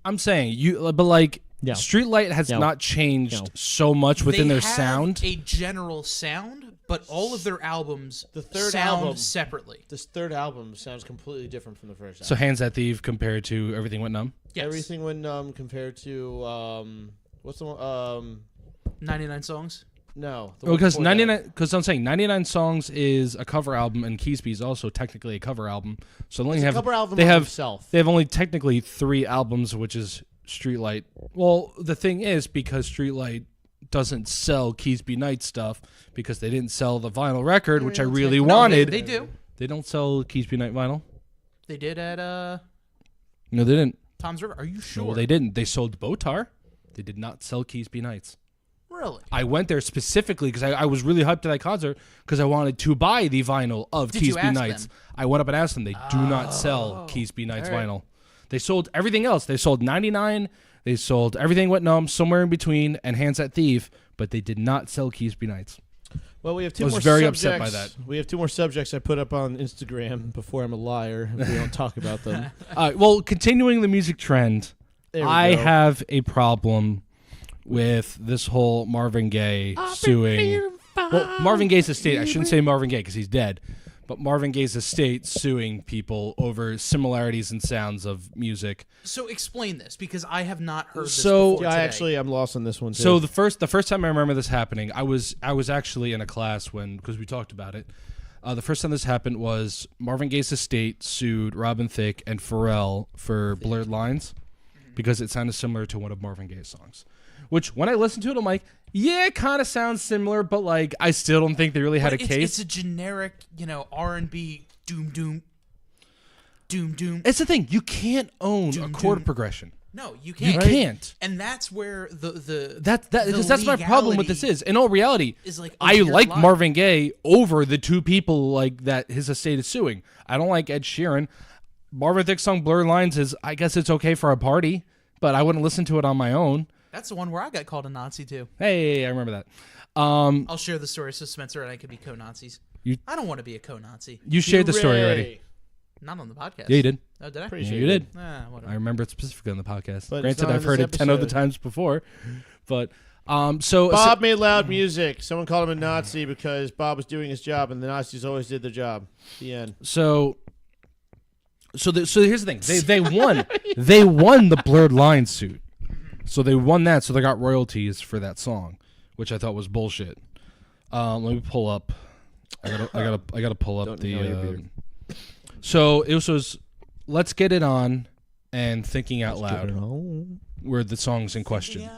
I'm saying you but like Yeah. Streetlight has No. not changed No. so much within They their have sound. a general sound, but all of their albums The third sound album. separately. This third album sounds completely different from the first. So album. Hands That Thief compared to Everything Went Numb. Yes. Everything went compared to what's the one? 99 songs. No, the one Because before that. 99, because I'm saying 99 songs is a cover album, and Keysby is also technically a cover album. So they only It's a have cover album they of have himself. they have only technically 3 albums, which is Streetlight. Well, the thing is because Streetlight doesn't sell Keysby Night stuff because they didn't sell the vinyl record, which I really wanted. They do. They don't sell Keysby Night vinyl. They did at No, they didn't. Tom's River. Are you sure? No, they didn't. They sold Botar. They did not sell Keysby Nights. Really? I went there specifically because I was really hyped to that concert because I wanted to buy the vinyl of Did you Keysby ask Nights. them? I went up and asked them. They do not sell Keysby Nights All right. vinyl. They sold everything else. They sold 99. They sold Everything Went Numb, Somewhere in Between, and Hands That Thief, but they did not sell Keysby Nights. Well, we have two I was more very subjects. upset by that. We have 2 more subjects I put up on Instagram before I'm a liar if we don't talk about them. Well, continuing the music trend, There we I go. have a problem with this whole Marvin Gaye suing. Well, Marvin Gaye's estate. I shouldn't say Marvin Gaye because he's dead. But Marvin Gaye's estate suing people over similarities in sounds of music. So explain this because I have not heard this So- before Yeah, today. I'm lost on this one too. So the first time I remember this happening, I was actually in a class because we talked about it. The first time this happened was Marvin Gaye's estate sued Robin Thicke and Pharrell for Blurred Lines because it sounded similar to one of Marvin Gaye's songs. Which when I listened to it, I'm like, yeah, it kind of sounds similar, but like I still don't think they really had But a it's, case. It's a generic, R&B doom doom. It's the thing, you can't own a Doom, chord doom. progression. No, you You can't. can't. And that's where That's my problem with this is. In all reality, is like I okay, like live. Marvin Gaye over the 2 people like that his estate is suing. I don't like Ed Sheeran. Marvin Thicke's song Blurred Lines is, I guess it's okay for a party, but I wouldn't listen to it on my own. That's the one where I got called a Nazi too. Hey, I remember that. I'll share the story so Spencer and I could be co-Nazis. I don't want to be a co-Nazi. You shared the story already. Not on the podcast. Yeah, you did. Oh, did I? Pretty Yeah, sure you did. Whatever. I remember it specifically on the podcast. But it's Granted, not I've in heard this it 10 other episode. times before, but so Bob made loud music. Someone called him a Nazi because Bob was doing his job, and the Nazis always did their job. The end. So here's the thing. They won. They won the Blurred Lines suit. So they won that. So they got royalties for that song, which I thought was bullshit. Let me pull up. I gotta pull up Don't inhale your beer. So it was "Let's Get It On" and "Thinking Out Loud" were the songs in question.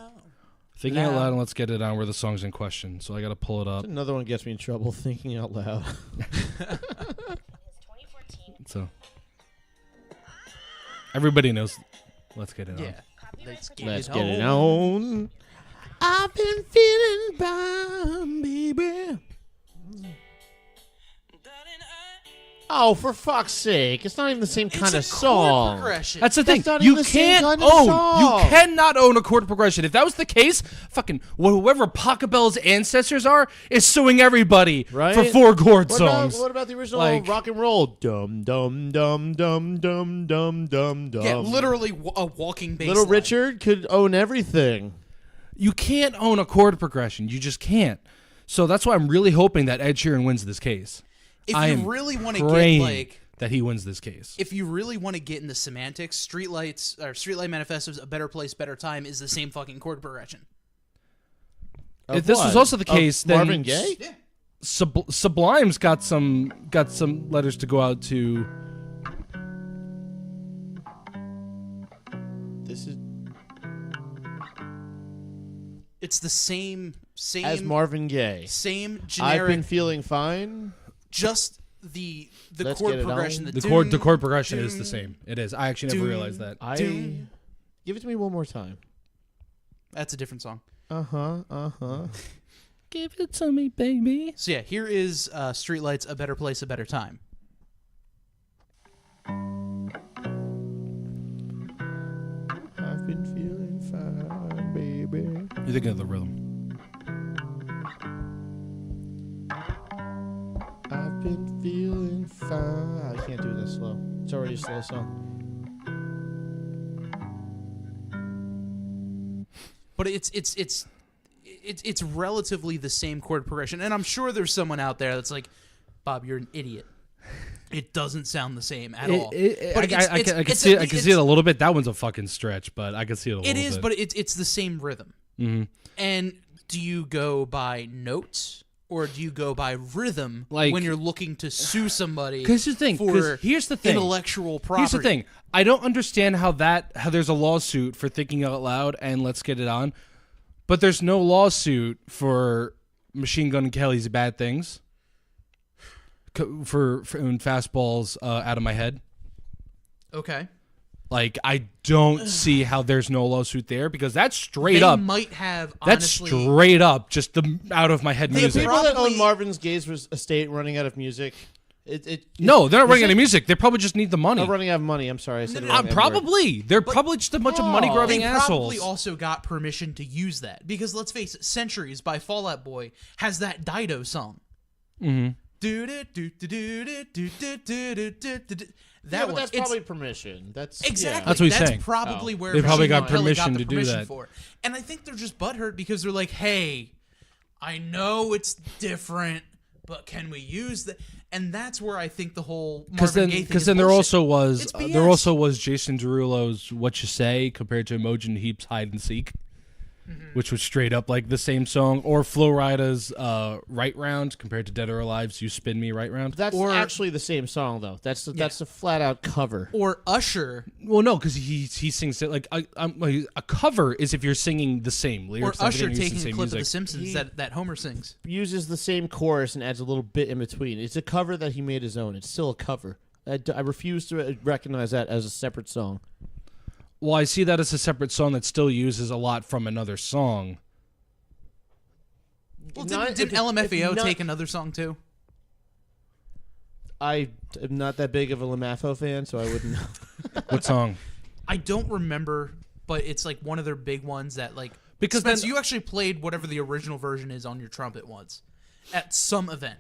Thinking Out Loud and "Let's Get It On" were the songs in question. So I gotta pull it up. Another one gets me in trouble. Thinking out loud. So everybody knows. Let's get it on. Yeah. Let's get it on. I've been feeling fine, baby. Oh, for fuck's sake! It's not even the same kind of song. That's the thing. not You even the same can't kind of own. song. You cannot own a chord progression. If that was the case, fucking whoever Pachelbel's ancestors are is suing everybody Right? for 4 chord What songs. What about the original Like- rock and roll? Dum dum dum dum dum dum dum dum. Yeah, literally a walking bass Little line. Richard could own everything. You can't own a chord progression. You just can't. So that's why I'm really hoping that Ed Sheeran wins this case. If I you am really want to get praying like, that he wins this case. if you really want to get into semantics, Streetlight Manifesto's "A Better Place, Better Time" is the same fucking chord progression. If this was also the case, then Marvin Gaye. Yeah. Sublime's got some letters to go out to. This is It's the same as Marvin Gaye. same I've generic. been feeling fine. Just the Let's chord get it progression. on. The doom, chord progression is the doom. same. It is. I actually never doom. realized that. Give it to me one more time. That's a different song. Give it to me, baby. So yeah, here is Streetlight's "A Better Place, a Better Time." I've been feeling fine, baby. You're thinking of the rhythm. I've been feeling fine. I can't do this slow. It's already a slow song. But it's relatively the same chord progression, and I'm sure there's someone out there that's like, "Bob, you're an idiot. It doesn't sound the same at all." But I can see it a little bit. That one's a fucking stretch, but I can see it a little bit. It is, but it's the same rhythm. Mm-hmm. And do you go by notes or do you go by rhythm Like- when you're looking to sue somebody? Because here's the thing. For Here's the thing. intellectual property. Here's the thing. I don't understand how there's a lawsuit for Thinking Out Loud and Let's Get It On, but there's no lawsuit for Machine Gun Kelly's Bad Things. For Fastballs Out of My Head. Okay. Like, I don't see how there's no lawsuit there because that's straight They up. might have, That's honestly... straight up just the out of my head The music. people that Probably- own Marvin Gaye's estate running out of music. No, they're not running it- out of music. They probably just need the money. Not running out of money. I'm sorry. I said the wrong word. Probably. They're probably just a bunch of money grubbing They assholes. probably also got permission to use that because let's face it, "Centuries" by Fall Out Boy has that Dido song. Mm-hmm. That but one. that's probably permission. That's Exactly. That's what he's saying. Probably Oh. where They probably Machine got Gun Kelly permission the to do permission that. for. And I think they're just butthurt because they're like, "Hey, I know it's different, but can we use that?" And that's where I think the whole Marvin Gaye thing Because is then there bullshit. also was It's BS. there also was Jason Derulo's "What You Say" compared to Imogen Heap's "Hide and Seek," which was straight up like the same song, or Flo Rida's "Right Round" compared to Dead or Alive's "You Spin Me Right Round." That's Or- actually the same song though. That's a flat out cover. Or Usher. Well, no, because he sings it like a cover is if you're singing the same Or lyrics. Usher everything, taking the a same clip of music. The Simpsons that Homer sings. Uses the same chorus and adds a little bit in between. It's a cover that he made his own. It's still a cover. I refuse to recognize that as a separate song. Well, I see that as a separate song that still uses a lot from another song. Well, Not- didn't if- LMFAO if not- take another song too? I am not that big of a LMFAO fan, so I wouldn't know. What song? I don't remember, but it's like one of their big ones that like Because Spence, then- you actually played whatever the original version is on your trumpet once at some event.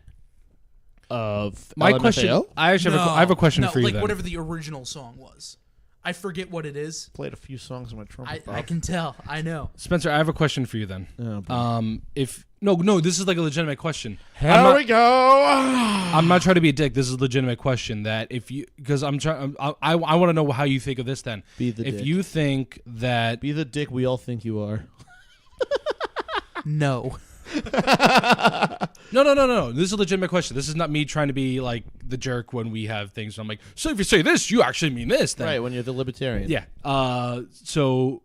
of my LMFAO? question. I have a question for you. Like then. whatever the original song was. I forget what it is. Played a few songs on my trumpet. I can tell. I know. Spencer, I have a question for you then. Oh, If no, this is like a legitimate question. Here we go. I'm not trying to be a dick. This is a legitimate question. That if you, because I'm trying, I want to know how you think of this. Then, Be the if dick. you think that Be the dick we all think you are. No. No. This is a legitimate question. This is not me trying to be like the jerk when we have things. I'm like, so if you say this, you actually mean this. Then. Right, when you're the libertarian. Yeah. So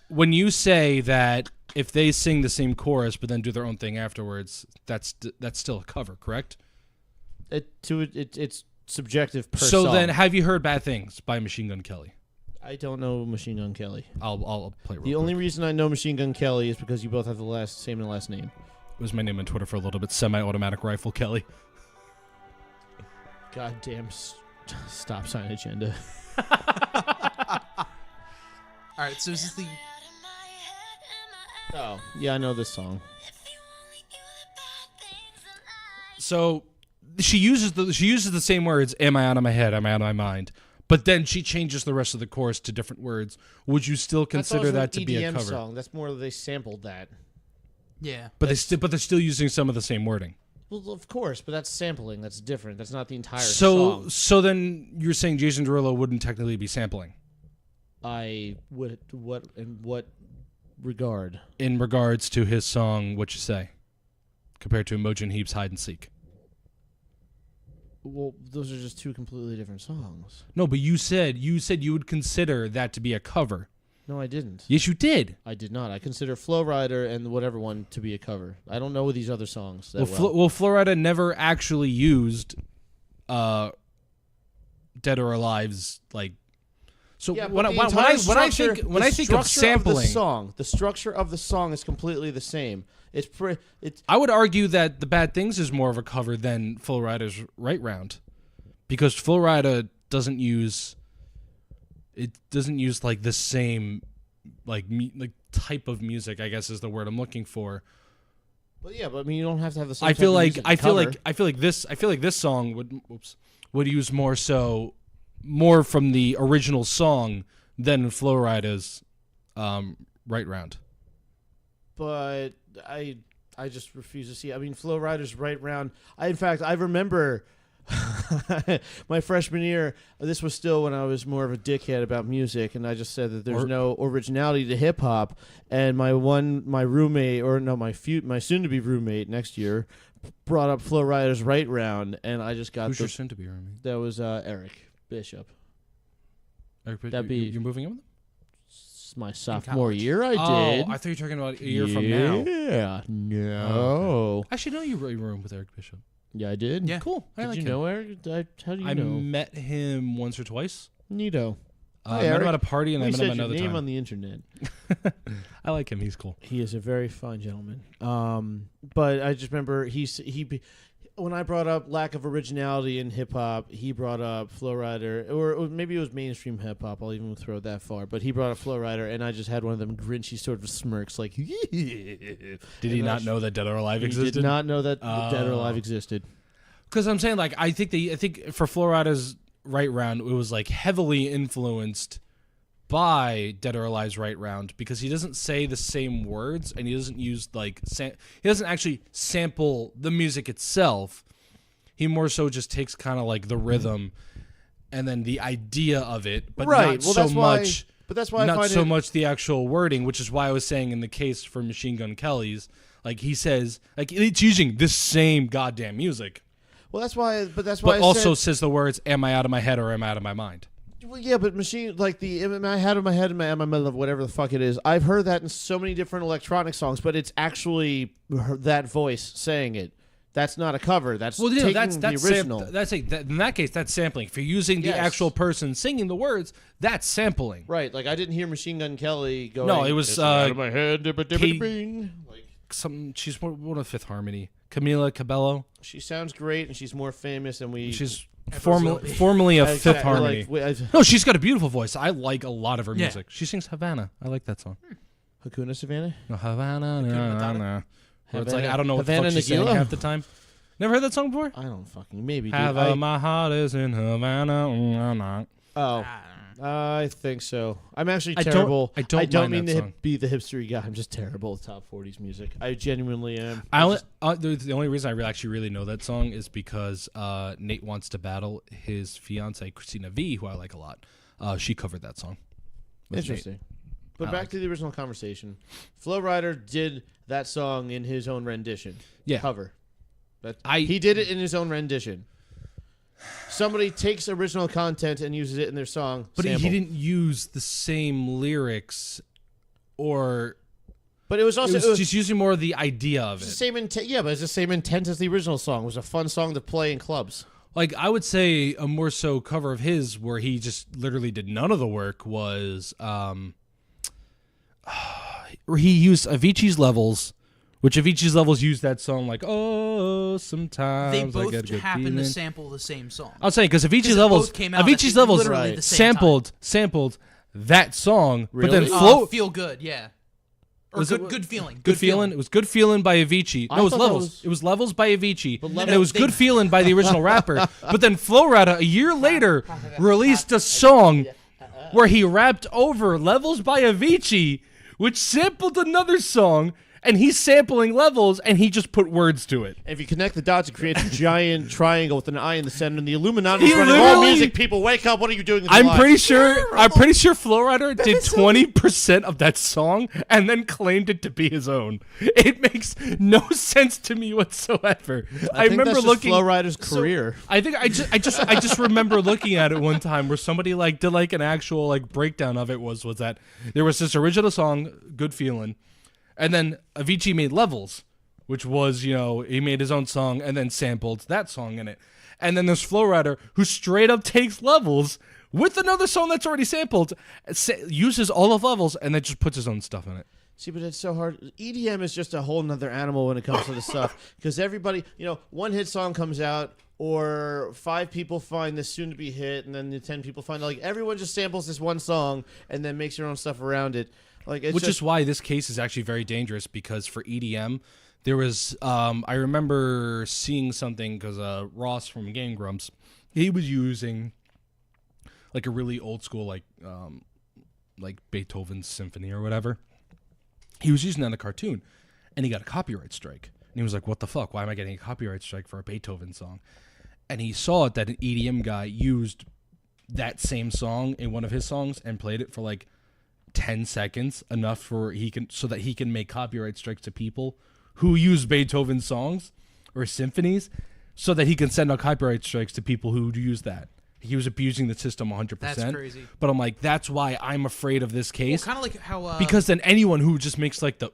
when you say that if they sing the same chorus but then do their own thing afterwards, that's still a cover, correct? It's subjective per So song. then, have you heard "Bad Things" by Machine Gun Kelly? I don't know Machine Gun Kelly. I'll play. The only reason I know Machine Gun Kelly is because you both have the same last name. It was my name on Twitter for a little bit. Semi-automatic rifle Kelly. Goddamn stop sign agenda. All right, so this is the... Oh, yeah, I know this song. So she uses the same words. Am I out of my head? Am I out of my mind? But then she changes the rest of the chorus to different words. Would you still consider that to be a cover? Song. That's more they sampled that. Yeah. But they're still using some of the same wording. Well, of course, but that's sampling. That's different. That's not the entire song. song. So then you're saying Jason Derulo wouldn't technically be sampling? I would. In what regard? In regards to his song, What You Say, compared to Imogen Heap's Hide and Seek. Well, those are just two completely different songs. No, but you said you would consider that to be a cover. No, I didn't. Yes, you did. I did not. I consider Flow Rider and whatever one to be a cover. I don't know these other songs that well. Flow Rider never actually used Dead or Alive's like. So yeah, when I think of sampling, the structure of the song is completely the same. I would argue that the Bad Things is more of a cover than Flow Rider's Right Round, because Flow Rider doesn't use like the same like type of music, I guess is the word I'm looking for. But yeah, but I mean, you don't have to have the same. I feel like this song would use more from the original song than Flow Rider's Right Round. But I just refuse to see. I mean, Flow Rider's Right Round. In fact, I remember my freshman year. This was still when I was more of a dickhead about music, and I just said that there's no originality to hip hop. And my soon-to-be roommate next year brought up Flow Rider's Right Round, and I just got. Who's your soon-to-be roommate? That was Eric Bishop. You're moving in with him? My sophomore year, I did. I thought you were talking about a year from now. Yeah, no. Oh, okay. I should know you were in with Eric Bishop. Yeah, I did. Yeah, cool. Did you know Eric? How do you know? I met him once or twice. Neato. I met him at a party, and I met him another time. Name on the internet. I like him. He's cool. He is a very fine gentleman. But I just remember when I brought up lack of originality in hip hop, he brought up Flow Rider, or maybe it was mainstream hip hop. I'll even throw it that far. But he brought up Flow Rider, and I just had one of them grinchy sort of smirks, like. Did he not know that Dead or Alive existed? He did not know that Dead or Alive existed. Because I'm saying, like, I think for Flow Rider's Right Round, it was like heavily influenced by Dead or Alive's Right Round, because he doesn't say the same words, and he doesn't use he doesn't actually sample the music itself. He more so just takes kind of like the rhythm and then the idea of it, but not so much. But that's why not I find so much the actual wording, which is why I was saying in the case for Machine Gun Kelly's, like he says, like it's using this same goddamn music. Well, that's why. But also says the words "Am I out of my head" or "Am I out of my mind." Well, yeah, but machine like the "Am I out of my head" and "Am I middle of" whatever the fuck it is. I've heard that in so many different electronic songs, but it's actually that voice saying it. That's not a cover. That's taking the original. In that case, that's sampling. If you're using the actual person singing the words, that's sampling. Right. Like I didn't hear Machine Gun Kelly going. No, it was out of my head. She's one of Fifth Harmony. Camila Cabello. She sounds great, and she's more famous, and she's formerly of Fifth Harmony. No, she's got a beautiful voice. I like a lot of her music. She sings Havana. I like that song. Hakuna Savannah. No, Havana. No. It's like I don't know what Havana the fuck she's saying half the time. Never heard that song before? I don't fucking maybe. My heart is in Havana. Oh. I think so. I'm actually terrible. I don't mean to be the hipstery guy. I'm just terrible at top 40s music. I genuinely am. The only reason I actually really know that song is because Nate Wants to Battle, his fiance Christina V, who I like a lot. She covered that song. Interesting. Nate. But back to the original conversation. Flo Rida did that song in his own rendition. Yeah. Cover. He did it in his own rendition. Somebody takes original content and uses it in their song. But he didn't use the same lyrics or... But it was also... It was just using more of the idea of it. The same intent, yeah, but it's the same intent as the original song. It was a fun song to play in clubs. Like, I would say a more so cover of his where he just literally did none of the work was... where he used Avicii's Levels... Which Avicii's Levels used that song like, oh, sometimes they I both get a good happen feeling. to sample the same song. I was saying because Avicii's Levels right. sampled that song, really? But then Feel Good, yeah. Or Good Feeling. Good Feeling. It was Good Feeling by Avicii. No, it was Levels. It was Levels by Avicii. And it was Good Feeling by the original rapper. But then Flo Rida, a year later, released a song where he rapped over Levels by Avicii, which sampled another song. And he's sampling Levels, and he just put words to it. And if you connect the dots, it creates a giant triangle with an eye in the center, and the Illuminati is running all music. People, wake up! What are you doing? I'm pretty sure Flo Rida did 20% of that song, and then claimed it to be his own. It makes no sense to me whatsoever. I remember that's looking Flo Rida's career. I think I just remember looking at it one time where somebody like did like an actual like breakdown of it was that there was this original song, Good Feeling. And then Avicii made Levels, which was, he made his own song and then sampled that song in it. And then there's Flo Rida, who straight up takes Levels with another song that's already sampled, uses all of Levels, and then just puts his own stuff in it. See, but it's so hard. EDM is just a whole nother animal when it comes to this stuff. Because everybody, one hit song comes out, or 5 people find this soon-to-be hit, and then the 10 people find it. Everyone just samples this one song and then makes their own stuff around it. Which is why this case is actually very dangerous, because for EDM, there was, I remember seeing something, because Ross from Game Grumps, he was using like a really old school, like Beethoven's Symphony or whatever. He was using that in a cartoon, and he got a copyright strike. And he was like, what the fuck? Why am I getting a copyright strike for a Beethoven song? And he saw that an EDM guy used that same song in one of his songs and played it for like 10 seconds, enough so that he can make copyright strikes to people who use Beethoven songs or symphonies, so that he can send out copyright strikes to people who use that. He was abusing the system 100%. That's crazy. But I'm like, that's why I'm afraid of this case. Well, kind of like how because then anyone who just makes like the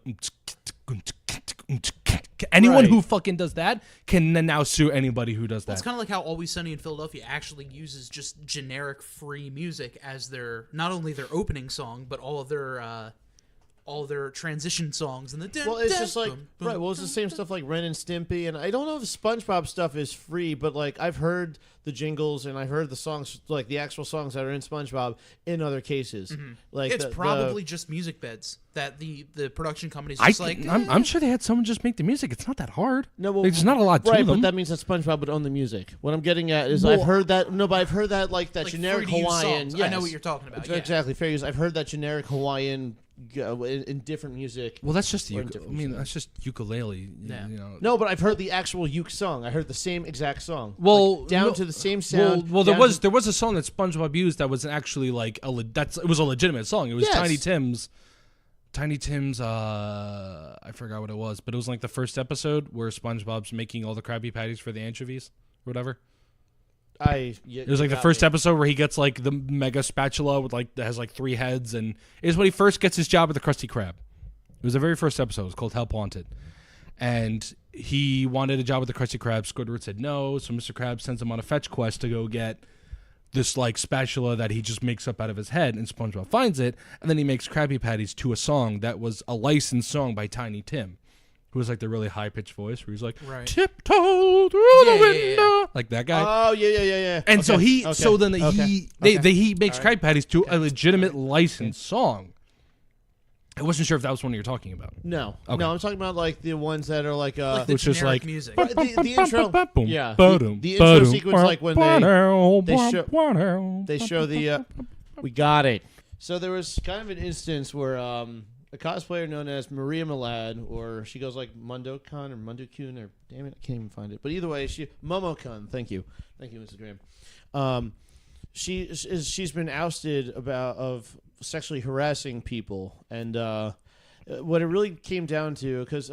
anyone who fucking does that can then now sue anybody who does that. It's kind of like how Always Sunny in Philadelphia actually uses just generic free music as their, not only their opening song, but all of their transition songs and the. Well, it's just like Well, it's the same stuff like Ren and Stimpy, and I don't know if SpongeBob stuff is free, but like I've heard the jingles and I've heard the songs, like the actual songs that are in SpongeBob, in other cases. Mm-hmm. Like it's probably just music beds that the production company's just I'm sure they had someone just make the music. It's not that hard. No, well, there's not a lot to them. But that means that SpongeBob would own the music. What I'm getting at is I've heard that. No, but I've heard that like generic Hawaiian. Yes. I know what you're talking about. Exactly, fair use. I've heard that generic Hawaiian. In different music. Well, that's just that's just ukulele. Yeah. No, but I've heard the actual uke song. I heard the same exact song. Well, down to the same sound. Well, there was a song that SpongeBob used that was actually like it was a legitimate song. It was Tiny Tim's. I forgot what it was, but it was like the first episode where SpongeBob's making all the Krabby Patties for the anchovies, or whatever. It was like the first episode where he gets like the mega spatula with like that has like 3 heads, and it is when he first gets his job at the Krusty Krab. It was the very first episode. It was called Help Wanted, and he wanted a job at the Krusty Krab. Squidward said no, so Mr. Krabs sends him on a fetch quest to go get this like spatula that he just makes up out of his head, and SpongeBob finds it, and then he makes Krabby Patties to a song that was a licensed song by Tiny Tim, who was like the really high pitched voice where he's like tiptoe through the window, like that guy. Oh yeah. And so he makes Krabby Patties to a legitimate licensed song. I wasn't sure if that was one you're talking about. No, Okay. no, I'm talking about like the ones that are like Like the Which is generic like- music. the intro. Yeah, the intro sequence, like when they show the. We got it. So there was kind of an instance where a cosplayer known as Maria Milad, or she goes like Mundo-kun or Mundo-kun, or damn it, I can't even find it. But either way, Momo-kun. Thank you, Instagram. She's been ousted of sexually harassing people, and what it really came down to, because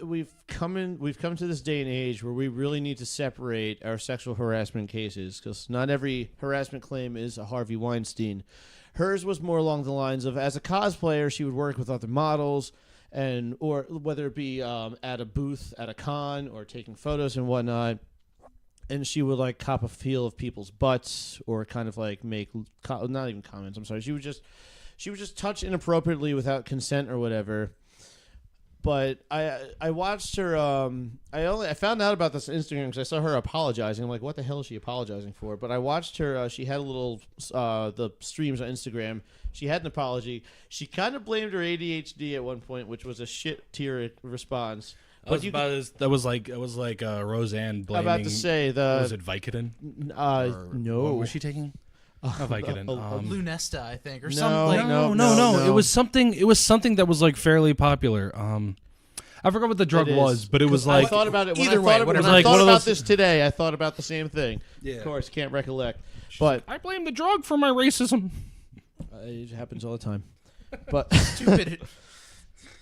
we've come to this day and age where we really need to separate our sexual harassment cases, because not every harassment claim is a Harvey Weinstein. Hers was more along the lines of, as a cosplayer, she would work with other models, or whether it be at a booth at a con or taking photos and whatnot. And she would like cop a feel of people's butts, or kind of like make not even comments. I'm sorry. She would just touch inappropriately without consent or whatever. But I watched her. I found out about this on Instagram because I saw her apologizing. I'm like, what the hell is she apologizing for? But I watched her. She had a little the streams on Instagram. She had an apology. She kind of blamed her ADHD at one point, which was a shit tier response. That was like Roseanne blaming. I'm about to say was it Vicodin? No. What was she taking? Not Vicodin. Lunesta, I think, or No, something. No. It was something that was like fairly popular. I forgot what the drug was, but it was like I thought about it. Either way, when I thought about this today, I thought about the same thing. Yeah. Of course, can't recollect. But I blame the drug for my racism. It happens all the time. But Stupid.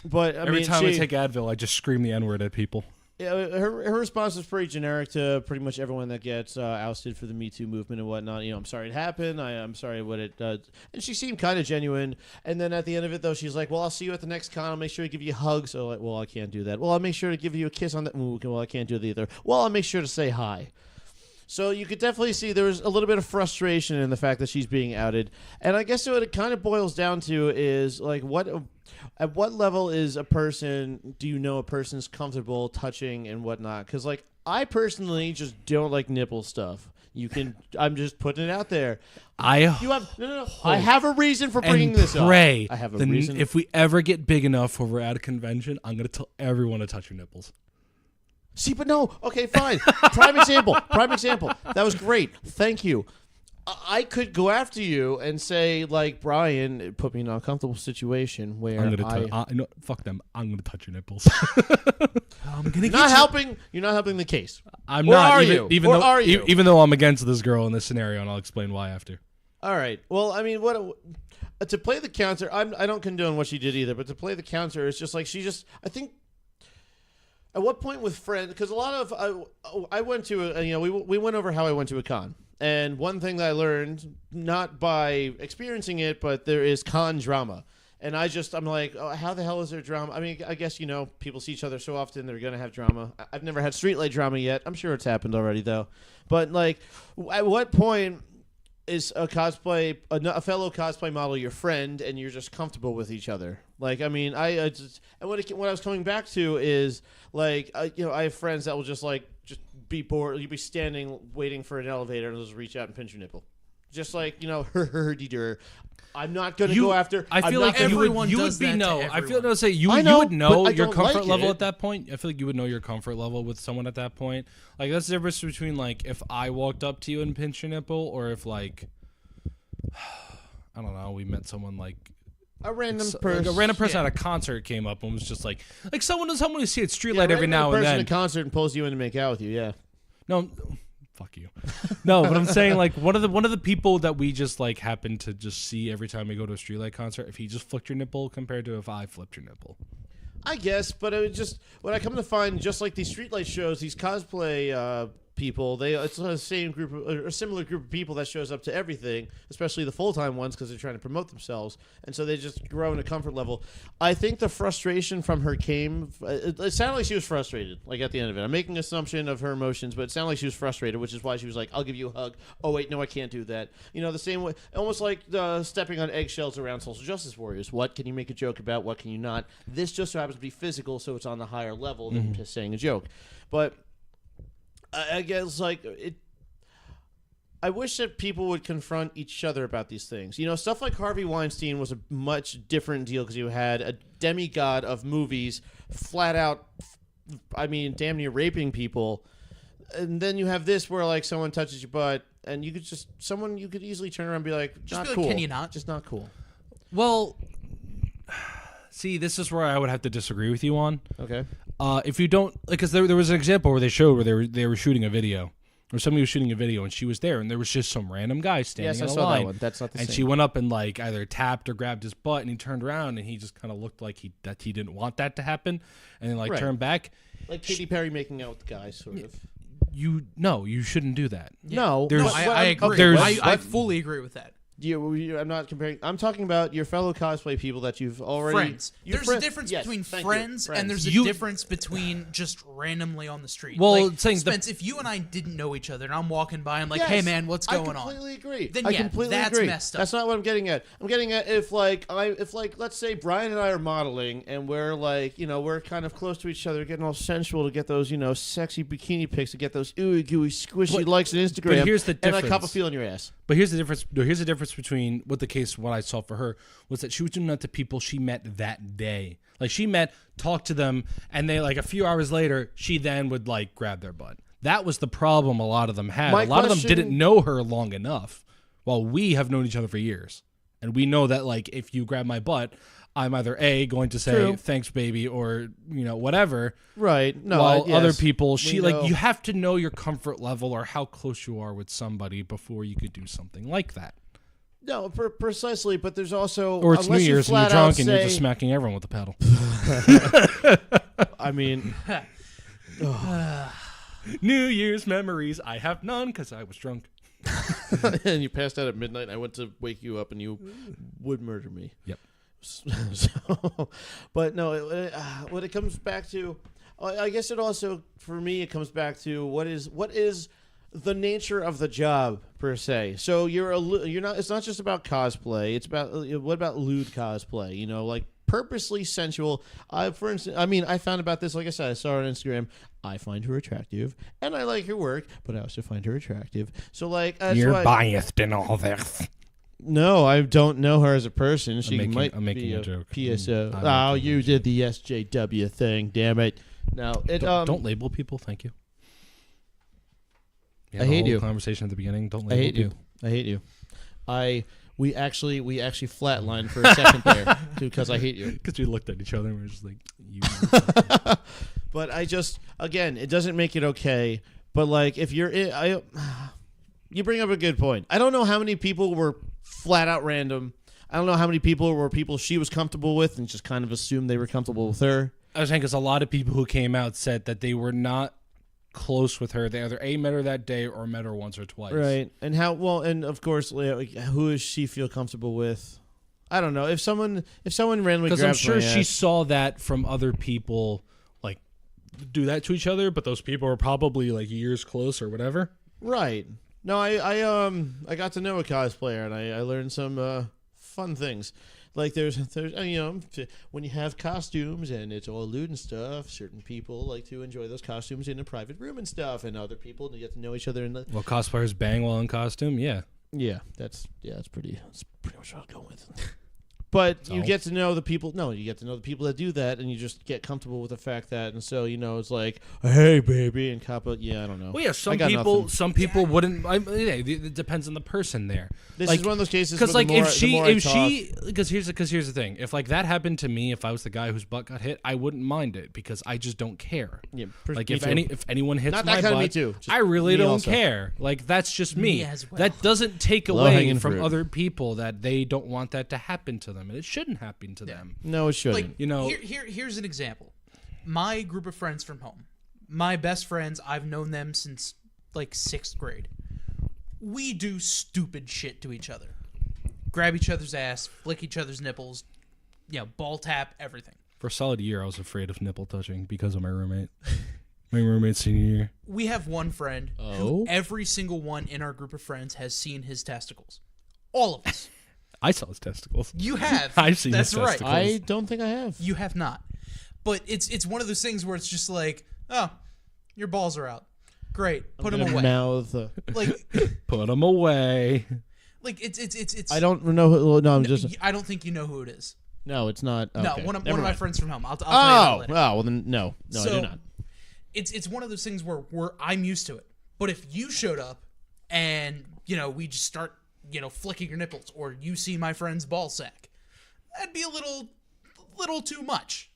But every time I take Advil, I just scream the N-word at people. Yeah, her response is pretty generic to pretty much everyone that gets ousted for the Me Too movement and whatnot. I'm sorry it happened. I'm sorry what it does. And she seemed kind of genuine. And then at the end of it, though, she's like, well, I'll see you at the next con. I'll make sure to give you a hug. So, like, well, I can't do that. Well, I'll make sure to give you a kiss on that. Well, I can't do that either. Well, I'll make sure to say hi. So you could definitely see there was a little bit of frustration in the fact that she's being outed. And I guess what it kind of boils down to is, like, at what level do you know a person's comfortable touching and whatnot? Because, like, I personally just don't like nipple stuff. I'm just putting it out there. I have a reason for bringing this up. I have a reason. If we ever get big enough where we're at a convention, I'm going to tell everyone to touch your nipples. See, but no. Okay, fine. Prime example. That was great. Thank you. I could go after you and say, like, Brian put me in an uncomfortable situation where fuck them. I'm gonna touch your nipples. I'm gonna get helping. You're not helping the case. I'm not. Are you? Even though I'm against this girl in this scenario, and I'll explain why after. All right. Well, I mean, to play the counter, I don't condone what she did either. But to play the counter, it's just like I think. At what point with friends? Because a lot of I went to we went over how I went to a con, and one thing that I learned, not by experiencing it, but there is con drama, and I'm like, oh, how the hell is there drama? I mean, I guess people see each other so often, they're gonna have drama. I've never had streetlight drama yet. I'm sure it's happened already though, but like, at what point is a fellow cosplay model your friend, and you're just comfortable with each other? Like, I mean, what I was coming back to is, like, I have friends that will just be bored. You'll be standing waiting for an elevator, and they'll just reach out and pinch your nipple, just like her. I'm not going to go after. I feel like everyone you does would be that no. to I feel everyone. no. Say you would know your comfort level at that point. I feel like you would know your comfort level with someone at that point. Like, that's the difference between, like, if I walked up to you and pinched your nipple, or if, like, I don't know, we met someone like. A random person at a concert came up and was just like someone who see at streetlight every now and then. Person at a concert and pulls you in to make out with you. Yeah. No, fuck you. No, but I'm saying, like, one of the people that we just, like, happen to just see every time we go to a streetlight concert, if he just flicked your nipple compared to if I flipped your nipple. I guess, but it was just what I come to find, just like these streetlight shows, these cosplay people, it's the same group or a similar group of people that shows up to everything, especially the full-time ones, because they're trying to promote themselves, and so they just grow in a comfort level. I think the frustration from her it sounded like she was frustrated, like, at the end of it. I'm making an assumption of her emotions, but it sounded like she was frustrated, which is why she was like, I'll give you a hug. Oh wait, no, I can't do that. The same way, almost like stepping on eggshells around social justice warriors. What can you make a joke about? What can you not? This just so happens to be physical, so it's on the higher level than just saying a joke. But I guess, like, I wish that people would confront each other about these things. You know, stuff like Harvey Weinstein was a much different deal because you had a demigod of movies flat out, I mean, damn near raping people. And then you have this where, like, someone touches your butt and you could you could easily turn around and be like, not cool. Can you not? Just not cool. Well, see, this is where I would have to disagree with you on. Okay. If you don't, like, because there was an example where they showed where they were shooting a video. Or somebody was shooting a video, and she was there, and there was just some random guy standing in a line. Yes, I saw that one. That's not the same. And she went up and, like, either tapped or grabbed his butt, and he turned around, and he just kind of looked like he didn't want that to happen, and then, like, turned back. Like Katy Perry making out with the guy, sort of. You shouldn't do that. Yeah. No. I agree. I fully agree with that. I'm not comparing. I'm talking about your fellow cosplay people that you've already... Friends. There's a difference between friends, and there's a difference between just randomly on the street. Well, like, Spence, if you and I didn't know each other, and I'm walking by, I'm like, hey, man, what's going on? I completely agree. Then, that's messed up. That's not what I'm getting at. I'm getting at if let's say Brian and I are modeling, and we're, like, you know, we're kind of close to each other, getting all sensual to get those, you know, sexy bikini pics, to get those ooey gooey squishy likes on Instagram. But here's the difference. And I cop a feel in your ass. But here's the difference. Here's the difference between what I saw for her was that she was doing that to people she met that day. Like, she talked to them, and they, like, a few hours later, she then would, like, grab their butt. That was the problem a lot of them had. A lot of them didn't know her long enough, while we have known each other for years. And we know that, like, if you grab my butt, I'm either A, going to say, thanks, baby, or, you know, whatever. Right. No, while other people, you have to know your comfort level or how close you are with somebody before you could do something like that. No, precisely, but there's also... Or it's New Year's and you're drunk and you're just smacking everyone with the paddle. I mean... New Year's memories, I have none because I was drunk. And you passed out at midnight, and I went to wake you up, and you would murder me. Yep. But no, what it comes back to... I guess it also, for me, it comes back to what is the nature of the job per se. So you're not. It's not just about cosplay. It's about what about lewd cosplay? You know, like purposely sensual. For instance, I mean, I found about this. Like I said, I saw her on Instagram. I find her attractive, and I like her work, but I also find her attractive. So like, you're biased in all this. No, I don't know her as a person. I'm making a joke. PSO. Oh, you did the SJW thing. Damn it. No, don't label people. Thank you. I hate you. Conversation at the beginning. Don't label people. I hate you. We actually flatlined for a second there because I hate you. Because we looked at each other and we were just like, you. But again, it doesn't make it okay. But like, if you bring up a good point. I don't know how many people were flat out random. I don't know how many people were people she was comfortable with and just kind of assumed they were comfortable with her. I was saying because a lot of people who came out said that they were not close with her. They either met her that day or met her once or twice. Right. And and of course, like, who does she feel comfortable with? I don't know. If someone randomly grabs because I'm sure my she ass, saw that from other people, like, do that to each other, but those people are probably like years close or whatever. Right. No, I got to know a cosplayer and I learned some fun things. Like there's you know, when you have costumes and it's all lewd and stuff, certain people like to enjoy those costumes in a private room and stuff, and other people to get to know each other. Well, cosplayers bang while in costume, yeah. That's pretty much what I'll go with. But you get to know the people. No, you get to know the people that do that, and you just get comfortable with the fact that, and so you know, it's like, hey, baby, and cop it. Yeah, I don't know. Well, yeah, some people wouldn't. It depends on the person there. This is one of those cases because, like, because here's the thing. If like that happened to me, if I was the guy whose butt got hit, I wouldn't mind it because I just don't care. Yeah, like if anyone hits not my that butt, me too. I really don't care. Like that's just me. As well. That doesn't take away from other people that they don't want that to happen to them, and it shouldn't happen to them. No, it shouldn't. Like, you know, here's an example. My group of friends from home, my best friends, I've known them since like 6th grade. We do stupid shit to each other. Grab each other's ass, flick each other's nipples, you know, ball tap, everything. For a solid year, I was afraid of nipple touching because of my roommate. My roommate's senior year. We have one friend who every single one in our group of friends has seen his testicles. All of us. I saw his testicles. You have. I've seen his testicles. That's right. I don't think I have. You have not. But it's one of those things where it's just like, oh, your balls are out. Great. Put him away. Mouth. Like, put him away. Like it's. I don't know. No, I'm just. I don't think you know who it is. No, it's not. Okay. No, one of my friends from home. I'll tell you oh, later. well then no, I do not. It's one of those things where I'm used to it. But if you showed up and we just start flicking your nipples, or you see my friend's ball sack, that'd be a little too much.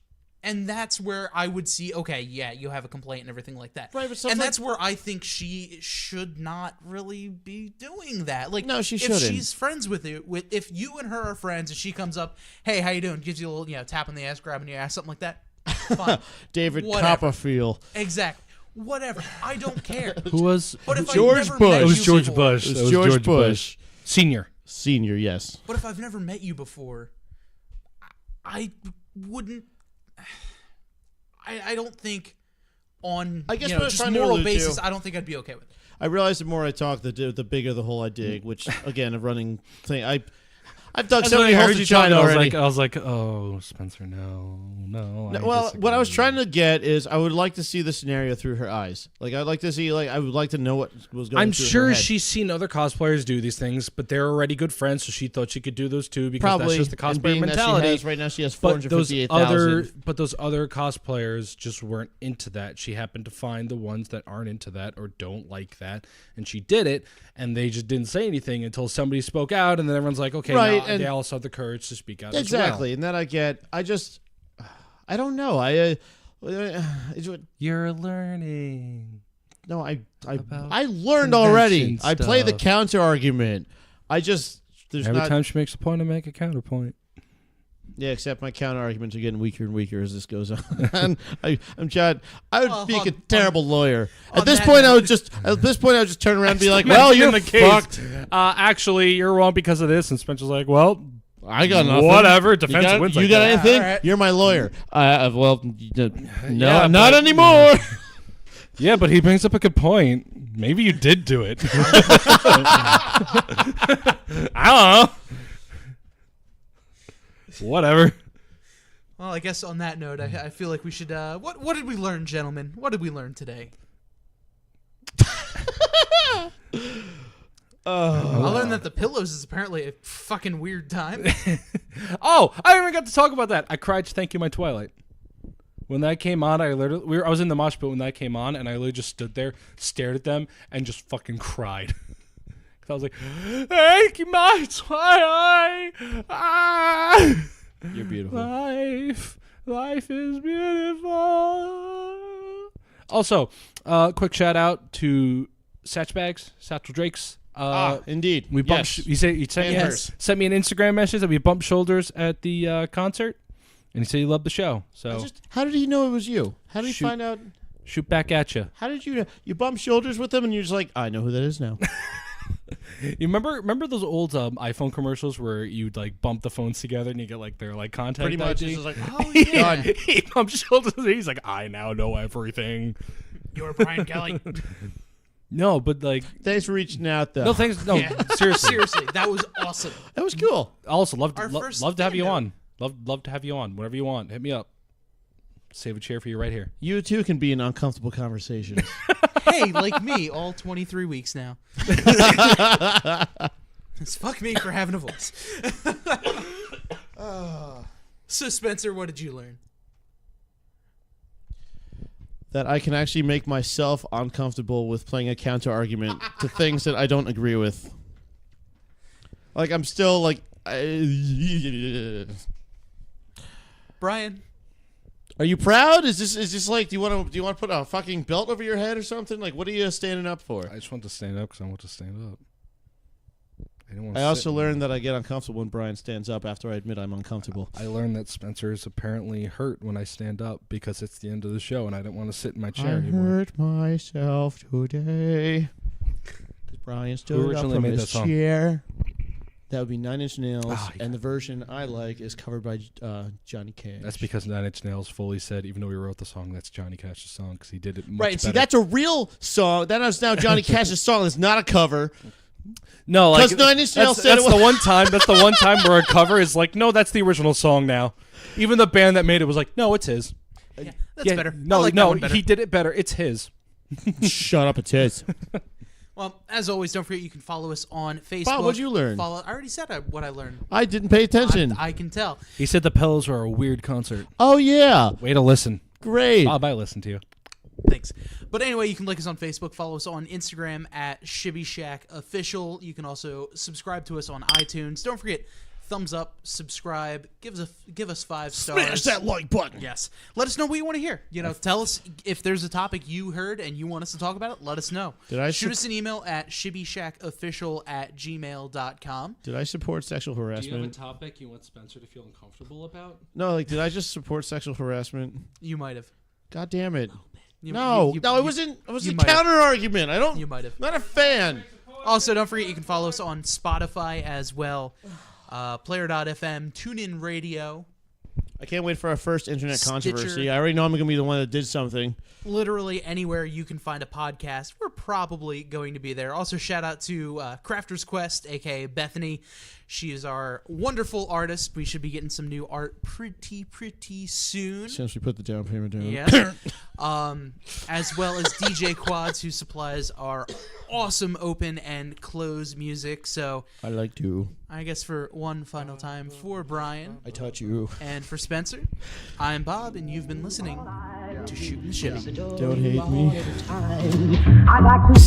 And that's where I would see, okay, yeah, you have a complaint and everything like that. Right, but and that's where I think she should not really be doing that. Like, no, she if shouldn't. She's friends with you, if you and her are friends, and she comes up, hey, how you doing? Gives you a little, tap on the ass, grabbing your ass, something like that. Fine. David Copperfield. Exactly. Whatever. I don't care. Who was George Bush? It was George Bush. It was George Bush. Senior, yes. But if I've never met you before, I wouldn't. I don't think on just moral basis, I don't think I'd be okay with it. I realize the more I talk, the bigger the hole I dig. Which again, a running thing. I've dug so many holes in China already. I was like, oh, Spencer, no. Well, what I was trying to get is I would like to see the scenario through her eyes. Like, I'd like to see, I would like to know what was going on. I'm sure she's seen other cosplayers do these things, but they're already good friends, so she thought she could do those too, because that's just the cosplayer mentality. Right now she has 458,000. But those other cosplayers just weren't into that. She happened to find the ones that aren't into that or don't like that, and she did it, and they just didn't say anything until somebody spoke out, and then everyone's like, okay, right, now they also have the courage to speak out exactly, as well. And that I don't know. You're learning. No, I learned already. I play the counter argument. Every time she makes a point, I make a counterpoint. Yeah, except my counter arguments are getting weaker and weaker as this goes on. I'm Chad. I would be a terrible lawyer. At this point, I would just turn around and be like, "Well, you're fucked." Actually, you're wrong because of this. And Spencer's like, "Well, I got nothing. Whatever. Defense wins. You got anything? Right. You're my lawyer." Well, no, not anymore. Yeah, but he brings up a good point. Maybe you did do it. I don't know. Whatever. Well, I guess on that note, I feel like we should. What did we learn, gentlemen? What did we learn today? I learned that the pillows is apparently a fucking weird time. Oh, I even got to talk about that. I cried to Thank You, My Twilight. When that came on, I was in the mosh pit when that came on, and I literally just stood there, stared at them, and just fucking cried. I was like, "Thank you, my Twilight. You're beautiful. Life is beautiful." Also, quick shout out to Satchel Drakes. Indeed. We bumped. He sent me an Instagram message that we bumped shoulders at the concert, and he said he loved the show. So, how did he know it was you? How did he find out? Shoot back at you. How did you bump shoulders with him, and you're just like, I know who that is now. You remember those old iPhone commercials where you'd like bump the phones together and you get like their like contact pretty much. ID? It's just like, oh yeah. He bumps shoulders. He's like, I now know everything. You're Brian Kelly. No, but like, thanks for reaching out though. No, thanks. No, yeah. Seriously, that was awesome. That was cool. Also, love to have you on. Love to have you on. Whenever you want, hit me up. Save a chair for you right here. You too can be in uncomfortable conversations. Hey, like me, all 23 weeks now. It's fuck me for having a voice. So, Spencer, what did you learn? That I can actually make myself uncomfortable with playing a counter argument to things that I don't agree with. Like, I'm still like... Brian? Are you proud? Is this like, do you want to put a fucking belt over your head or something? Like, what are you standing up for? I just want to stand up because I want to stand up. I also learned that I get uncomfortable when Brian stands up after I admit I'm uncomfortable. I learned that Spencer is apparently hurt when I stand up because it's the end of the show and I don't want to sit in my chair anymore. I hurt myself today because Brian stood up from his chair. That would be 9 Inch Nails, and the version I like is covered by Johnny Cash. That's because 9 Inch Nails fully said, even though we wrote the song, that's Johnny Cash's song because he did it much better. See, that's a real song. That is now Johnny Cash's song. It's not a cover. No, like because 9 Inch Nails said that's the one time. That's the one time where a cover is like, no, that's the original song now. Even the band that made it was like, no, it's his. Yeah, that's better. No, like no, better. he did it better. It's his. Shut up, it is. Well, as always, don't forget you can follow us on Facebook. Bob, what'd you learn? I already said what I learned. I didn't pay attention. I can tell. He said the Pillows were a weird concert. Oh, yeah. Way to listen. Great. Bob, I listened to you. Thanks. But anyway, you can like us on Facebook, follow us on Instagram at Shibby Shack Official. You can also subscribe to us on iTunes. Don't forget, thumbs up, subscribe, give us 5 stars. Smash that like button. Yes. Let us know what you want to hear. Tell us if there's a topic you heard and you want us to talk about it. Let us know. Shoot us an email at shibbyshackofficial@gmail.com. Did I support sexual harassment? Do you have a topic you want Spencer to feel uncomfortable about? No, did I just support sexual harassment? You might have. God damn it. It wasn't. It was a counter argument. You might have. Not a fan. Also, don't forget you can follow us on Spotify as well. Player.fm, TuneIn Radio. I can't wait for our first internet Stitcher. controversy. I already know I'm going to be the one that did something. Literally anywhere you can find a podcast, we're probably going to be there. Also, shout out to Crafter's Quest, a.k.a. Bethany. She is our wonderful artist. We should be getting some new art pretty soon. Since we put the down payment down. Yes. As well as DJ Quads, who supplies our awesome open and close music. So I like to. I guess for one final time, for Brian. I touch you. And for Spencer, I'm Bob, and you've been listening to Shootin' the Shibby. Don't hate me. I like to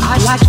I like to